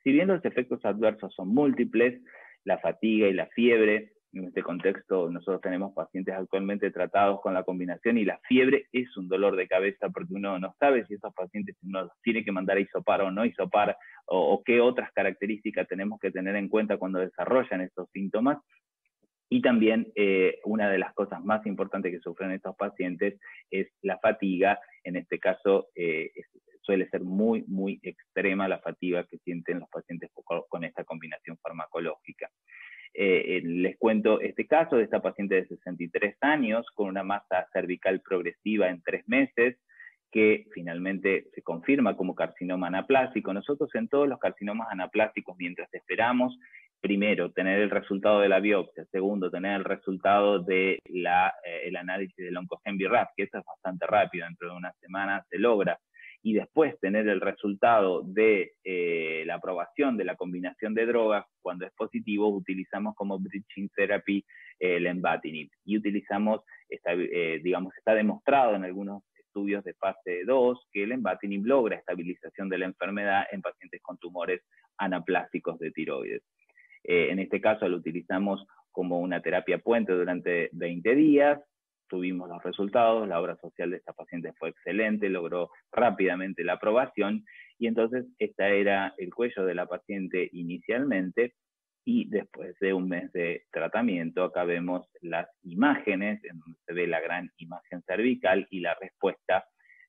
Si bien los efectos adversos son múltiples, la fatiga y la fiebre, en este contexto nosotros tenemos pacientes actualmente tratados con la combinación y la fiebre es un dolor de cabeza porque uno no sabe si esos pacientes uno los tiene que mandar a hisopar o no hisopar o qué otras características tenemos que tener en cuenta cuando desarrollan estos síntomas. Y también una de las cosas más importantes que sufren estos pacientes es la fatiga. En este caso suele ser muy, muy extrema la fatiga que sienten los pacientes con esta combinación farmacológica. Les cuento este caso de esta paciente de 63 años con una masa cervical progresiva en 3 meses, que finalmente se confirma como carcinoma anaplásico. Nosotros en todos los carcinomas anaplásicos, mientras esperamos, primero, tener el resultado de la biopsia, segundo, tener el resultado de el análisis del oncogen BRAF, que eso es bastante rápido, dentro de una semana se logra, y después tener el resultado de la aprobación de la combinación de drogas, cuando es positivo, utilizamos como bridging therapy lenvatinib. Y utilizamos, está demostrado en algunos estudios de fase 2 que el lenvatinib logra estabilización de la enfermedad en pacientes con tumores anaplásicos de tiroides. En este caso lo utilizamos como una terapia puente durante 20 días, tuvimos los resultados, la obra social de esta paciente fue excelente, logró rápidamente la aprobación, y entonces este era el cuello de la paciente inicialmente, y después de un mes de tratamiento, acá vemos las imágenes, en donde se ve la gran imagen cervical y la respuesta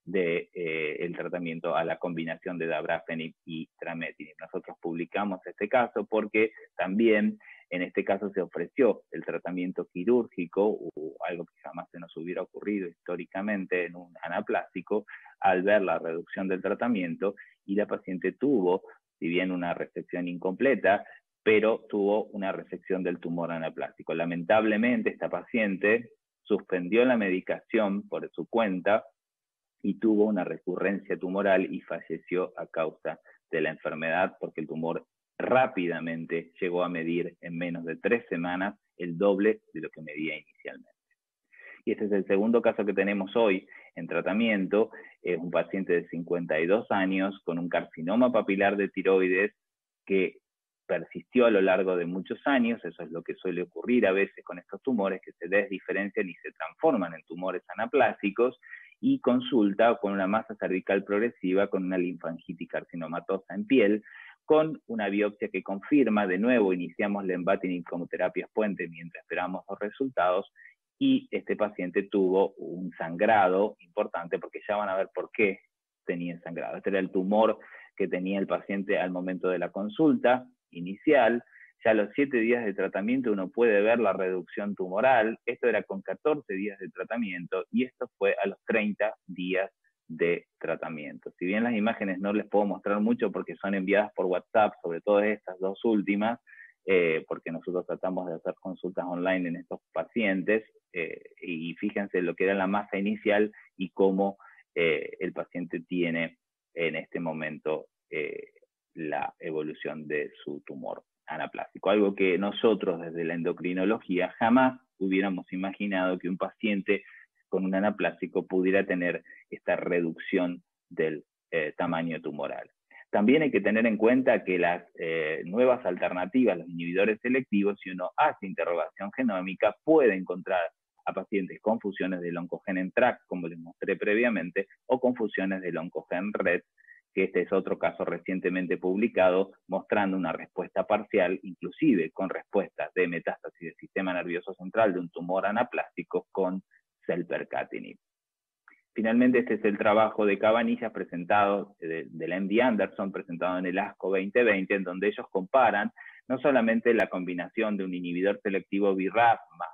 del tratamiento a la combinación de dabrafenib y trametinib. Nosotros publicamos este caso porque también en este caso se ofreció el tratamiento quirúrgico, o algo que jamás se nos hubiera ocurrido históricamente en un anaplásico, al ver la reducción del tratamiento, y la paciente tuvo, si bien una resección incompleta, pero tuvo una resección del tumor anaplásico. Lamentablemente esta paciente suspendió la medicación por su cuenta y tuvo una recurrencia tumoral y falleció a causa de la enfermedad, porque el tumor rápidamente llegó a medir en menos de 3 semanas el doble de lo que medía inicialmente. Y este es el segundo caso que tenemos hoy en tratamiento. Es un paciente de 52 años con un carcinoma papilar de tiroides que persistió a lo largo de muchos años. Eso es lo que suele ocurrir a veces con estos tumores, que se desdiferencian y se transforman en tumores anaplásicos, y consulta con una masa cervical progresiva, con una linfangitis carcinomatosa en piel, con una biopsia que confirma. De nuevo iniciamos lenvatinib como terapias puente mientras esperamos los resultados, y este paciente tuvo un sangrado importante, porque ya van a ver por qué tenía sangrado. Este era el tumor que tenía el paciente al momento de la consulta inicial. ya a los 7 días de tratamiento uno puede ver la reducción tumoral. Esto era con 14 días de tratamiento y esto fue a los 30 días de tratamiento. Si bien las imágenes no les puedo mostrar mucho porque son enviadas por WhatsApp, sobre todo estas dos últimas, porque nosotros tratamos de hacer consultas online en estos pacientes, y fíjense lo que era la masa inicial y cómo el paciente tiene en este momento la evolución de su tumor anaplásico. Algo que nosotros desde la endocrinología jamás hubiéramos imaginado que un paciente con un anaplásico pudiera tener esta reducción del tamaño tumoral. También hay que tener en cuenta que las nuevas alternativas, los inhibidores selectivos, si uno hace interrogación genómica, puede encontrar a pacientes con fusiones del oncogen en TRAC, como les mostré previamente, o con fusiones del oncogen RET, que este es otro caso recientemente publicado, mostrando una respuesta parcial, inclusive con respuestas de metástasis del sistema nervioso central de un tumor anaplástico con selpercatinib. Finalmente, este es el trabajo de Cabanillas presentado, del MD Anderson, presentado en el ASCO 2020, en donde ellos comparan no solamente la combinación de un inhibidor selectivo BRAF más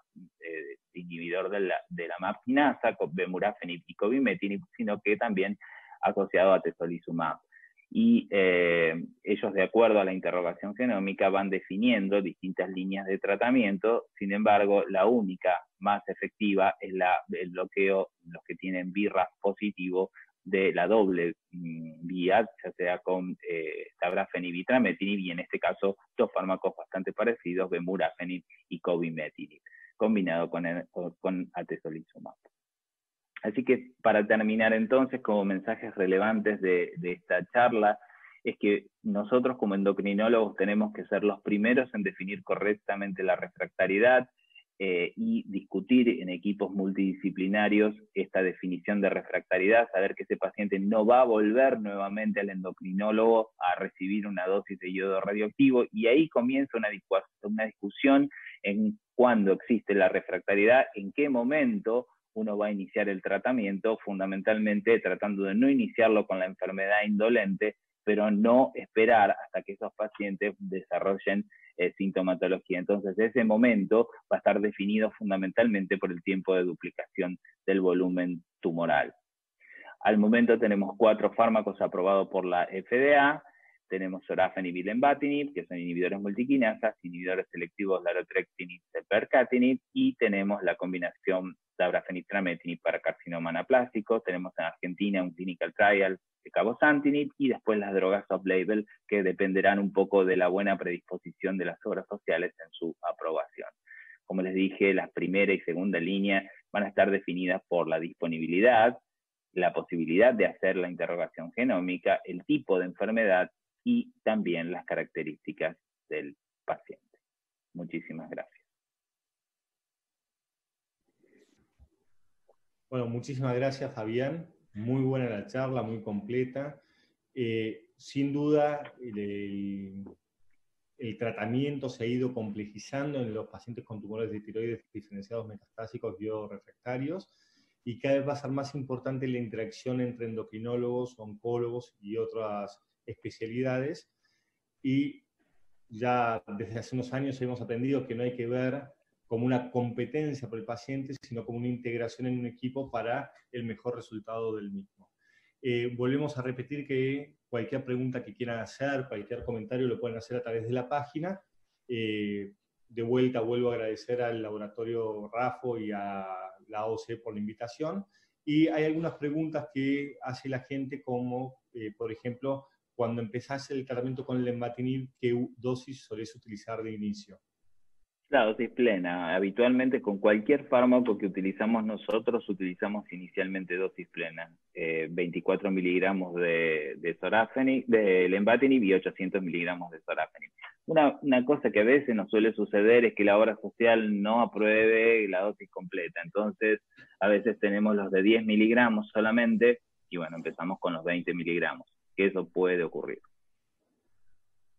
inhibidor de la MAP kinasa, con bemurafenib y cobimetinib, sino que también asociado a atezolizumab. Y ellos, de acuerdo a la interrogación genómica, van definiendo distintas líneas de tratamiento. Sin embargo, la única más efectiva es el bloqueo, los que tienen BRAF positivo, de la doble vía, ya sea con dabrafenib y trametinib, y en este caso dos fármacos bastante parecidos, bemurafenib y cobimetinib, combinado con atezolizumab. Así que para terminar entonces, como mensajes relevantes de esta charla, es que nosotros como endocrinólogos tenemos que ser los primeros en definir correctamente la refractariedad y discutir en equipos multidisciplinarios esta definición de refractariedad, saber que ese paciente no va a volver nuevamente al endocrinólogo a recibir una dosis de yodo radioactivo, y ahí comienza una discusión en cuándo existe la refractariedad, en qué momento uno va a iniciar el tratamiento, fundamentalmente tratando de no iniciarlo con la enfermedad indolente, pero no esperar hasta que esos pacientes desarrollen sintomatología. Entonces, ese momento va a estar definido fundamentalmente por el tiempo de duplicación del volumen tumoral. Al momento tenemos 4 fármacos aprobados por la FDA. Tenemos sorafenib y lenvatinib, que son inhibidores multiquinasas, inhibidores selectivos larotrectinib, selpercatinib, y tenemos la combinación dabrafenib-trametinib para carcinoma anaplásico. Tenemos en Argentina un clinical trial de cabozantinib, y después las drogas off-label, que dependerán un poco de la buena predisposición de las obras sociales en su aprobación. Como les dije, las primera y segunda línea van a estar definidas por la disponibilidad, la posibilidad de hacer la interrogación genómica, el tipo de enfermedad y también las características del paciente. Muchísimas gracias. Bueno, muchísimas gracias, Fabián. Muy buena la charla, muy completa. Sin duda, el tratamiento se ha ido complejizando en los pacientes con tumores de tiroides diferenciados metastásicos biorefractarios, y cada vez va a ser más importante la interacción entre endocrinólogos, oncólogos y otras especialidades. Y ya desde hace unos años hemos aprendido que no hay que ver como una competencia por el paciente, sino como una integración en un equipo para el mejor resultado del mismo. Volvemos a repetir que cualquier pregunta que quieran hacer, cualquier comentario lo pueden hacer a través de la página. De vuelta vuelvo a agradecer al laboratorio RAFO y a la AOC por la invitación. Y hay algunas preguntas que hace la gente, como por ejemplo, cuando empezás el tratamiento con el lenvatinib, ¿qué dosis solés utilizar de inicio? La dosis plena. Habitualmente con cualquier fármaco que utilizamos nosotros, utilizamos inicialmente dosis plena. 24 miligramos de lenvatinib y 800 miligramos de sorafenib. Una cosa que a veces nos suele suceder es que la obra social no apruebe la dosis completa. Entonces, a veces tenemos los de 10 miligramos solamente, y bueno, empezamos con los 20 miligramos, que eso puede ocurrir.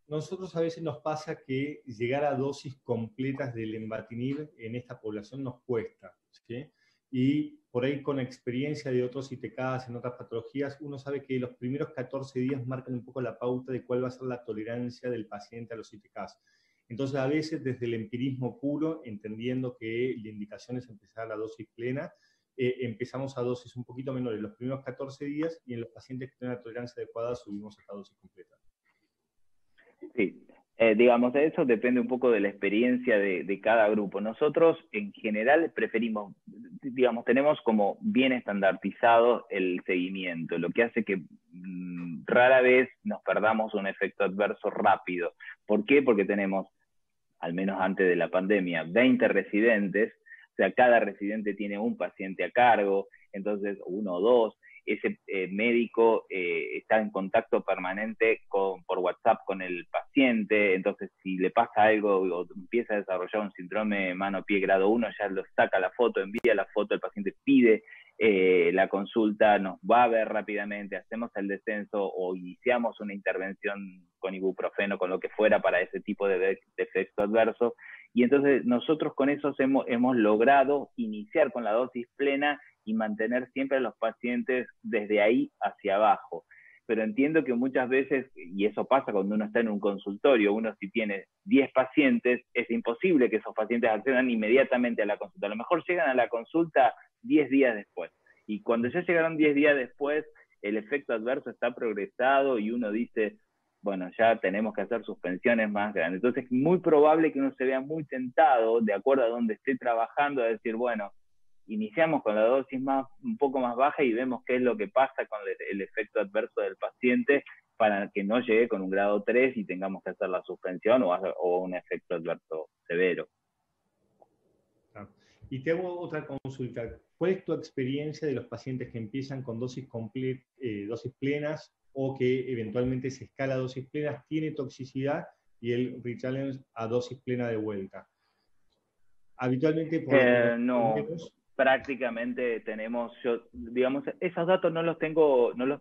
Nosotros a veces nos pasa que llegar a dosis completas de lenvatinib en esta población nos cuesta, ¿sí? Y por ahí, con experiencia de otros ITKs en otras patologías, uno sabe que los primeros 14 días marcan un poco la pauta de cuál va a ser la tolerancia del paciente a los ITKs. Entonces, a veces desde el empirismo puro, entendiendo que la indicación es empezar a la dosis plena, empezamos a dosis un poquito menores los primeros 14 días y en los pacientes que tienen una tolerancia adecuada subimos hasta dosis completa. Sí, digamos, eso depende un poco de la experiencia de cada grupo. Nosotros, en general, preferimos, digamos, tenemos como bien estandarizado el seguimiento, lo que hace que rara vez nos perdamos un efecto adverso rápido. ¿Por qué? Porque tenemos, al menos antes de la pandemia, 20 residentes, o sea, cada residente tiene un paciente a cargo, entonces uno o dos. Ese médico está en contacto permanente por WhatsApp con el paciente, entonces si le pasa algo o empieza a desarrollar un síndrome mano-pie grado 1, ya lo saca la foto, envía la foto, el paciente pide la consulta, nos va a ver rápidamente, hacemos el descenso o iniciamos una intervención con ibuprofeno, con lo que fuera para ese tipo de efecto adverso, y entonces nosotros con eso hemos logrado iniciar con la dosis plena y mantener siempre a los pacientes desde ahí hacia abajo. Pero entiendo que muchas veces, y eso pasa cuando uno está en un consultorio, uno si tiene 10 pacientes, es imposible que esos pacientes accedan inmediatamente a la consulta. A lo mejor llegan a la consulta 10 días después. Y cuando ya llegaron 10 días después, el efecto adverso está progresado y uno dice, bueno, ya tenemos que hacer suspensiones más grandes. Entonces es muy probable que uno se vea muy tentado, de acuerdo a donde esté trabajando, a decir, bueno, iniciamos con la dosis un poco más baja y vemos qué es lo que pasa con el efecto adverso del paciente para que no llegue con un grado 3 y tengamos que hacer la suspensión o un efecto adverso severo. Y te hago otra consulta. ¿Cuál es tu experiencia de los pacientes que empiezan con dosis plenas o que eventualmente se escala a dosis plenas, tiene toxicidad y el rechallenge a dosis plena de vuelta? Habitualmente, por no, menos, prácticamente tenemos, digamos, esos datos no los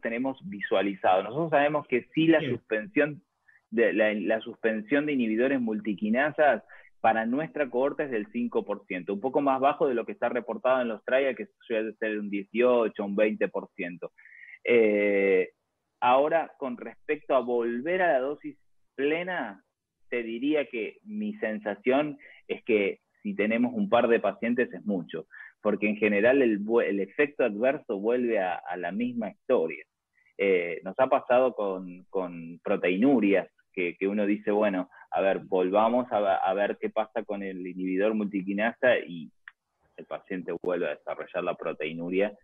tenemos visualizados. Nosotros sabemos que sí la suspensión de inhibidores multiquinasas para nuestra cohorte es del 5%, un poco más bajo de lo que está reportado en los trials, que suele ser un 18, un 20%. Ahora, con respecto a volver a la dosis plena, te diría que mi sensación es que si tenemos un par de pacientes es mucho, porque en general el efecto adverso vuelve a la misma historia. Nos ha pasado con proteinurias, que uno dice, bueno, a ver, volvamos a ver qué pasa con el inhibidor multiquinasa y el paciente vuelve a desarrollar la proteinuria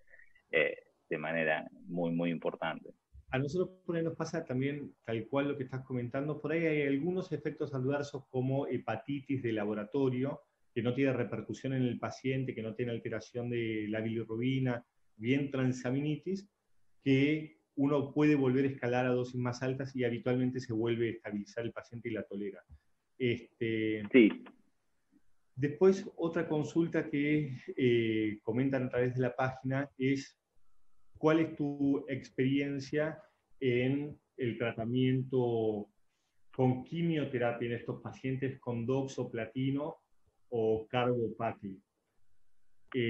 de manera muy, muy importante. A nosotros por ahí nos pasa también, tal cual lo que estás comentando, por ahí hay algunos efectos adversos como hepatitis de laboratorio, que no tiene repercusión en el paciente, que no tiene alteración de la bilirrubina, bien transaminitis, que uno puede volver a escalar a dosis más altas y habitualmente se vuelve a estabilizar el paciente y la tolera. Sí. Después, otra consulta que comentan a través de la página es ¿cuál es tu experiencia en el tratamiento con quimioterapia en estos pacientes con doxoplatino o carbopathy?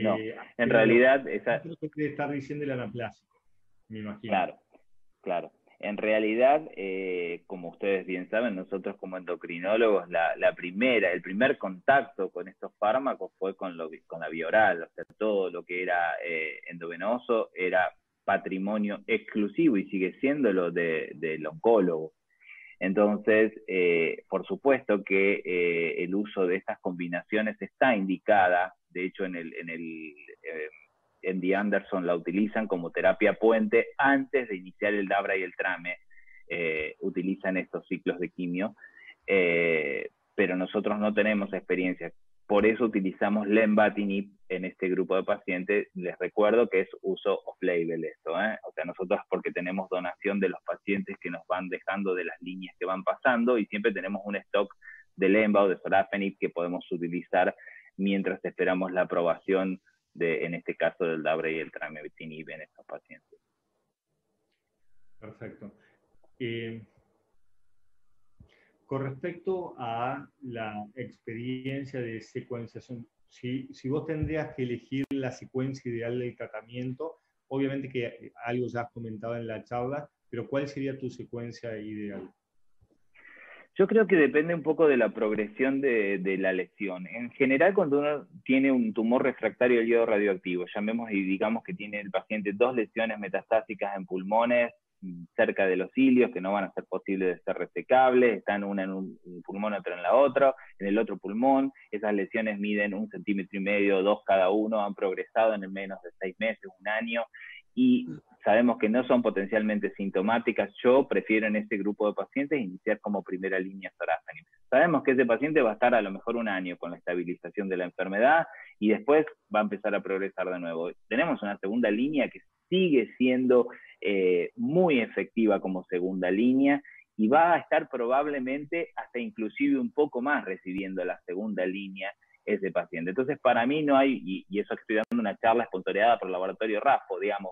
No, en realidad esa... Creo que debe estar diciendo el anaplásico, me imagino. Claro, claro. En realidad, como ustedes bien saben, nosotros como endocrinólogos, el primer contacto con estos fármacos fue con la vía oral, o sea, todo lo que era endovenoso era patrimonio exclusivo y sigue siendo lo del oncólogo. Entonces, por supuesto que el uso de estas combinaciones está indicada, de hecho en MD Anderson la utilizan como terapia puente antes de iniciar el DABRA y el TRAME, utilizan estos ciclos de quimio, pero nosotros no tenemos experiencia. Por eso utilizamos lenvatinib en este grupo de pacientes. Les recuerdo que es uso off-label esto, o sea, nosotros porque tenemos donación de los pacientes que nos van dejando de las líneas que van pasando y siempre tenemos un stock de lenva o de sorafenib que podemos utilizar mientras esperamos la aprobación en este caso del DABRA y el trametinib en estos pacientes. Perfecto. Con respecto a la experiencia de secuenciación, si vos tendrías que elegir la secuencia ideal del tratamiento, obviamente que algo ya has comentado en la charla, pero ¿cuál sería tu secuencia ideal? Yo creo que depende un poco de la progresión de la lesión. En general, cuando uno tiene un tumor refractario al yodo radioactivo, llamemos y digamos que tiene el paciente 2 lesiones metastásicas en pulmones cerca de los cilios, que no van a ser posibles de ser resecables, están una en un pulmón, otra en la otra, en el otro pulmón, esas lesiones miden 1,5 centímetros, 2 cada uno, han progresado en menos de 6 meses, un año, y sabemos que no son potencialmente sintomáticas. Yo prefiero en este grupo de pacientes iniciar como primera línea sorafenib. Sabemos que ese paciente va a estar a lo mejor un año con la estabilización de la enfermedad y después va a empezar a progresar de nuevo. Tenemos una segunda línea que sigue siendo muy efectiva como segunda línea y va a estar probablemente hasta inclusive un poco más recibiendo la segunda línea ese paciente. Entonces, para mí no hay, y eso que estoy dando una charla esponsoreada por el laboratorio RAFO, digamos,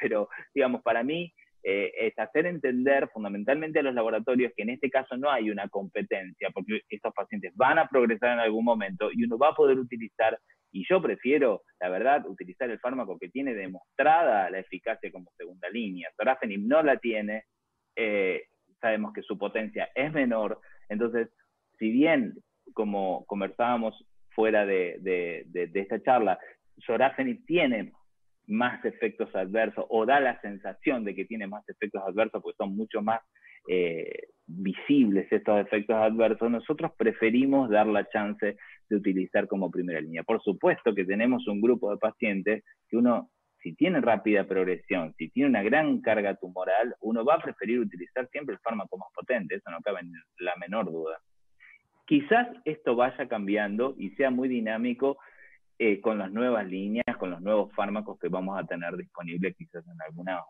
pero, digamos, para mí es hacer entender fundamentalmente a los laboratorios que en este caso no hay una competencia, porque estos pacientes van a progresar en algún momento y uno va a poder utilizar, y yo prefiero, la verdad, utilizar el fármaco que tiene demostrada la eficacia como segunda línea. Sorafenib no la tiene, sabemos que su potencia es menor, entonces, si bien, como conversábamos fuera de esta charla, sorafenib tiene más efectos adversos, o da la sensación de que tiene más efectos adversos, porque son mucho más visibles estos efectos adversos, nosotros preferimos dar la chance de utilizar como primera línea. Por supuesto que tenemos un grupo de pacientes que uno, si tiene rápida progresión, si tiene una gran carga tumoral, uno va a preferir utilizar siempre el fármaco más potente, eso no cabe en la menor duda. Quizás esto vaya cambiando y sea muy dinámico con las nuevas líneas, con los nuevos fármacos que vamos a tener disponibles quizás en algunos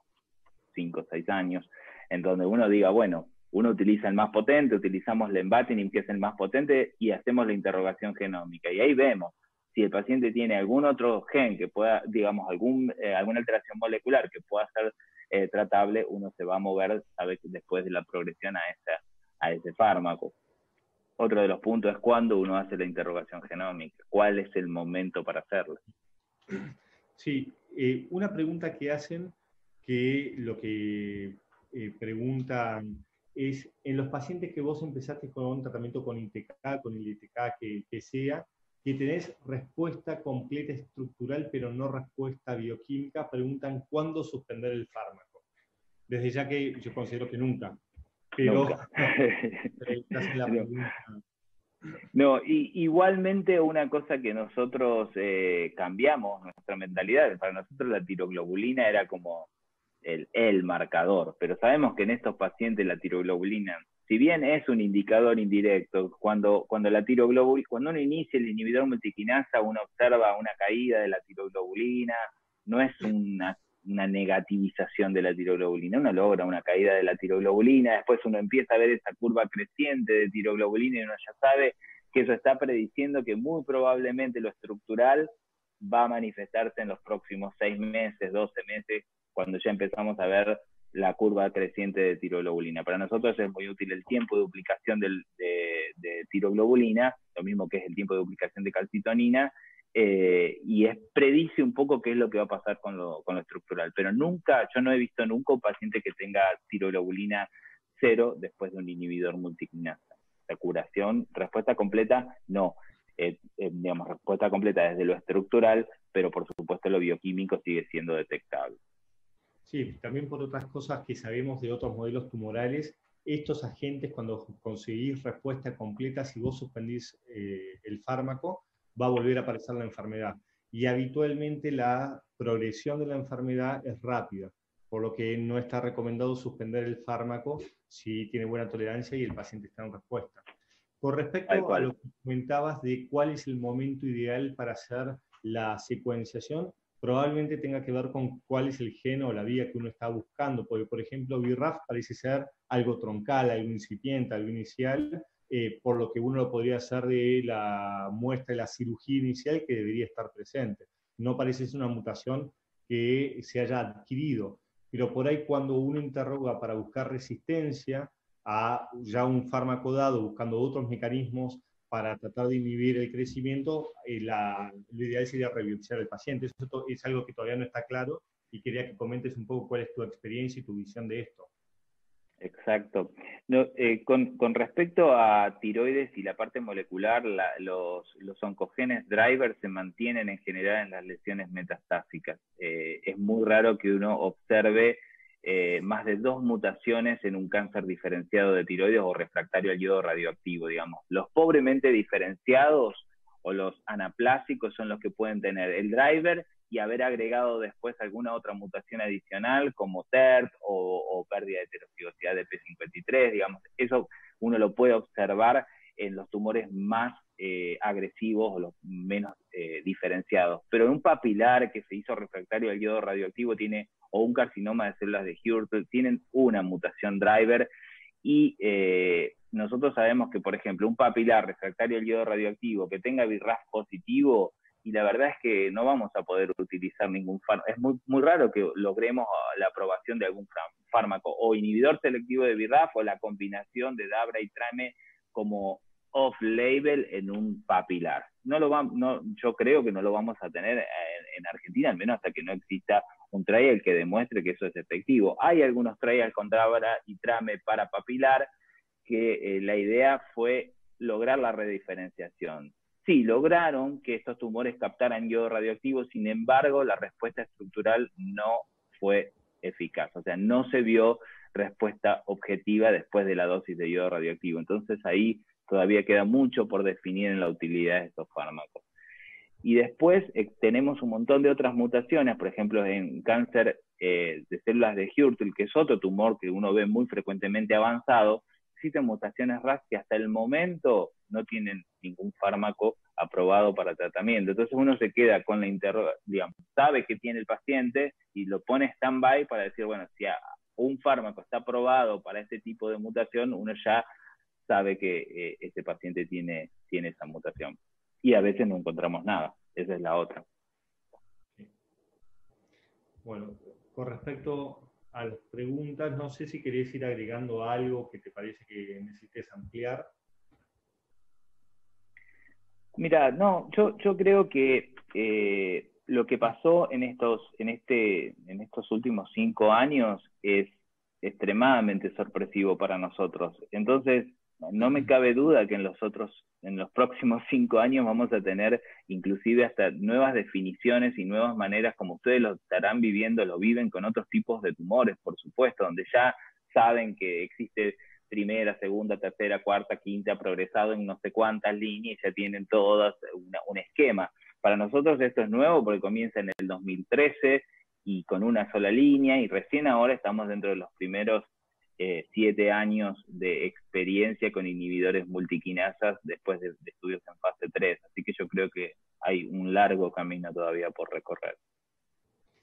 5 o 6 años, en donde uno diga, bueno, uno utiliza el más potente, utilizamos lenvatinib, que es el más potente, y hacemos la interrogación genómica. Y ahí vemos si el paciente tiene algún otro gen que pueda, digamos, alguna alteración molecular que pueda ser tratable, uno se va a mover a ver, después de la progresión a ese fármaco. Otro de los puntos es cuándo uno hace la interrogación genómica, cuál es el momento para hacerlo. Sí, una pregunta que hacen, que lo que preguntan es, en los pacientes que vos empezaste con un tratamiento con ITK, con el ITK que sea, que tenés respuesta completa estructural, pero no respuesta bioquímica, preguntan cuándo suspender el fármaco. Desde ya que yo considero que nunca, pero Nunca. te hacen la pregunta. No, igualmente una cosa que nosotros cambiamos, nuestra mentalidad, para nosotros la tiroglobulina era como el marcador, pero sabemos que en estos pacientes la tiroglobulina, si bien es un indicador indirecto, cuando uno inicia el inhibidor multiquinasa, uno observa una caída de la tiroglobulina, no es una negativización de la tiroglobulina, uno logra una caída de la tiroglobulina, después uno empieza a ver esa curva creciente de tiroglobulina y uno ya sabe que eso está prediciendo que muy probablemente lo estructural va a manifestarse en los próximos 6 meses, 12 meses, cuando ya empezamos a ver la curva creciente de tiroglobulina. Para nosotros es muy útil el tiempo de duplicación de tiroglobulina, lo mismo que es el tiempo de duplicación de calcitonina, y predice un poco qué es lo que va a pasar con lo estructural. Pero nunca, yo no he visto nunca un paciente que tenga tiroglobulina 0 después de un inhibidor multiquinasa. La curación, respuesta completa, no. Digamos, respuesta completa desde lo estructural, pero por supuesto lo bioquímico sigue siendo detectable. Sí, también por otras cosas que sabemos de otros modelos tumorales, estos agentes, cuando conseguís respuesta completa, si vos suspendís el fármaco, va a volver a aparecer la enfermedad. Y habitualmente la progresión de la enfermedad es rápida, por lo que no está recomendado suspender el fármaco si tiene buena tolerancia y el paciente está en respuesta. Con respecto a lo que comentabas de cuál es el momento ideal para hacer la secuenciación, probablemente tenga que ver con cuál es el gen o la vía que uno está buscando, porque por ejemplo BRAF parece ser algo troncal, algo incipiente, algo inicial, por lo que uno lo podría hacer de la muestra de la cirugía inicial que debería estar presente. No parece ser una mutación que se haya adquirido, pero por ahí cuando uno interroga para buscar resistencia a ya un fármaco dado, buscando otros mecanismos para tratar de inhibir el crecimiento, lo ideal sería rebiopsiar al paciente. Eso es algo que todavía no está claro y quería que comentes un poco cuál es tu experiencia y tu visión de esto. Exacto. No, con respecto a tiroides y la parte molecular, los oncogenes driver se mantienen en general en las lesiones metastásicas. Es muy raro que uno observe más de 2 mutaciones en un cáncer diferenciado de tiroides o refractario al yodo radioactivo, digamos. Los pobremente diferenciados o los anaplásicos son los que pueden tener el driver y haber agregado después alguna otra mutación adicional como TERT o pérdida de heterocigosidad de P53, digamos. Eso uno lo puede observar en los tumores más agresivos o los menos diferenciados. Pero en un papilar que se hizo refractario al yodo radioactivo tiene, o un carcinoma de células de Hürtel, tienen una mutación driver y nosotros sabemos que, por ejemplo, un papilar refractario al yodo radioactivo que tenga BRAF positivo, y la verdad es que no vamos a poder utilizar ningún fármaco. Es muy raro que logremos la aprobación de algún fármaco, o inhibidor selectivo de BRAF o la combinación de DABRA y TRAME como off-label en un papilar. Yo creo que no lo vamos a tener en Argentina, al menos hasta que no exista un trial que demuestre que eso es efectivo. Hay algunos trials con DABRA y TRAME para papilar, que la idea fue lograr la rediferenciación. Sí, lograron que estos tumores captaran yodo radioactivo, sin embargo, la respuesta estructural no fue eficaz. O sea, no se vio respuesta objetiva después de la dosis de yodo radioactivo. Entonces ahí todavía queda mucho por definir en la utilidad de estos fármacos. Y después tenemos un montón de otras mutaciones, por ejemplo, en cáncer de células de Hürtel, que es otro tumor que uno ve muy frecuentemente avanzado. Existen mutaciones RAS que hasta el momento no tienen ningún fármaco aprobado para tratamiento. Entonces uno se queda con la digamos, sabe que tiene el paciente y lo pone stand-by para decir, bueno, si un fármaco está aprobado para este tipo de mutación, uno ya sabe que ese paciente tiene esa mutación. Y a veces no encontramos nada. Esa es la otra. Bueno, con respecto a las preguntas, no sé si querés ir agregando algo que te parece que necesites ampliar. Mira, no, yo creo que lo que pasó en estos últimos 5 años es extremadamente sorpresivo para nosotros. Entonces, no me cabe duda que en los próximos 5 años vamos a tener inclusive hasta nuevas definiciones y nuevas maneras como ustedes lo estarán viviendo, lo viven con otros tipos de tumores, por supuesto, donde ya saben que existe primera, segunda, tercera, cuarta, quinta, progresado en no sé cuántas líneas, ya tienen todas un esquema. Para nosotros esto es nuevo porque comienza en el 2013 y con una sola línea, y recién ahora estamos dentro de los primeros 7 años de experiencia con inhibidores multiquinasas después de estudios en fase 3. Así que yo creo que hay un largo camino todavía por recorrer.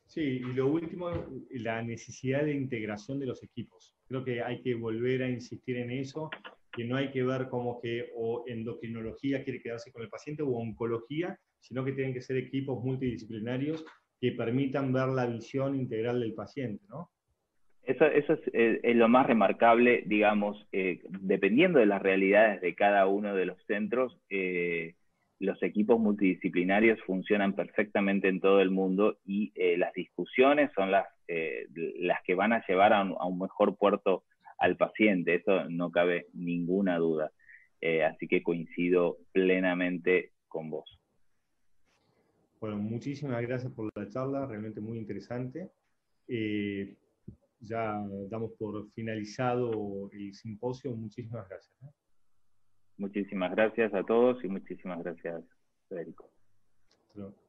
Sí, y lo último, la necesidad de integración de los equipos. Creo que hay que volver a insistir en eso, que no hay que ver como que o endocrinología quiere quedarse con el paciente o oncología, sino que tienen que ser equipos multidisciplinarios que permitan ver la visión integral del paciente, ¿no? Eso es lo más remarcable, digamos, dependiendo de las realidades de cada uno de los centros, los equipos multidisciplinarios funcionan perfectamente en todo el mundo y las discusiones son las que van a llevar a un mejor puerto al paciente, eso no cabe ninguna duda. Así que coincido plenamente con vos. Bueno, muchísimas gracias por la charla, realmente muy interesante. Ya damos por finalizado el simposio. Muchísimas gracias. Muchísimas gracias a todos y muchísimas gracias, Federico. Hasta luego.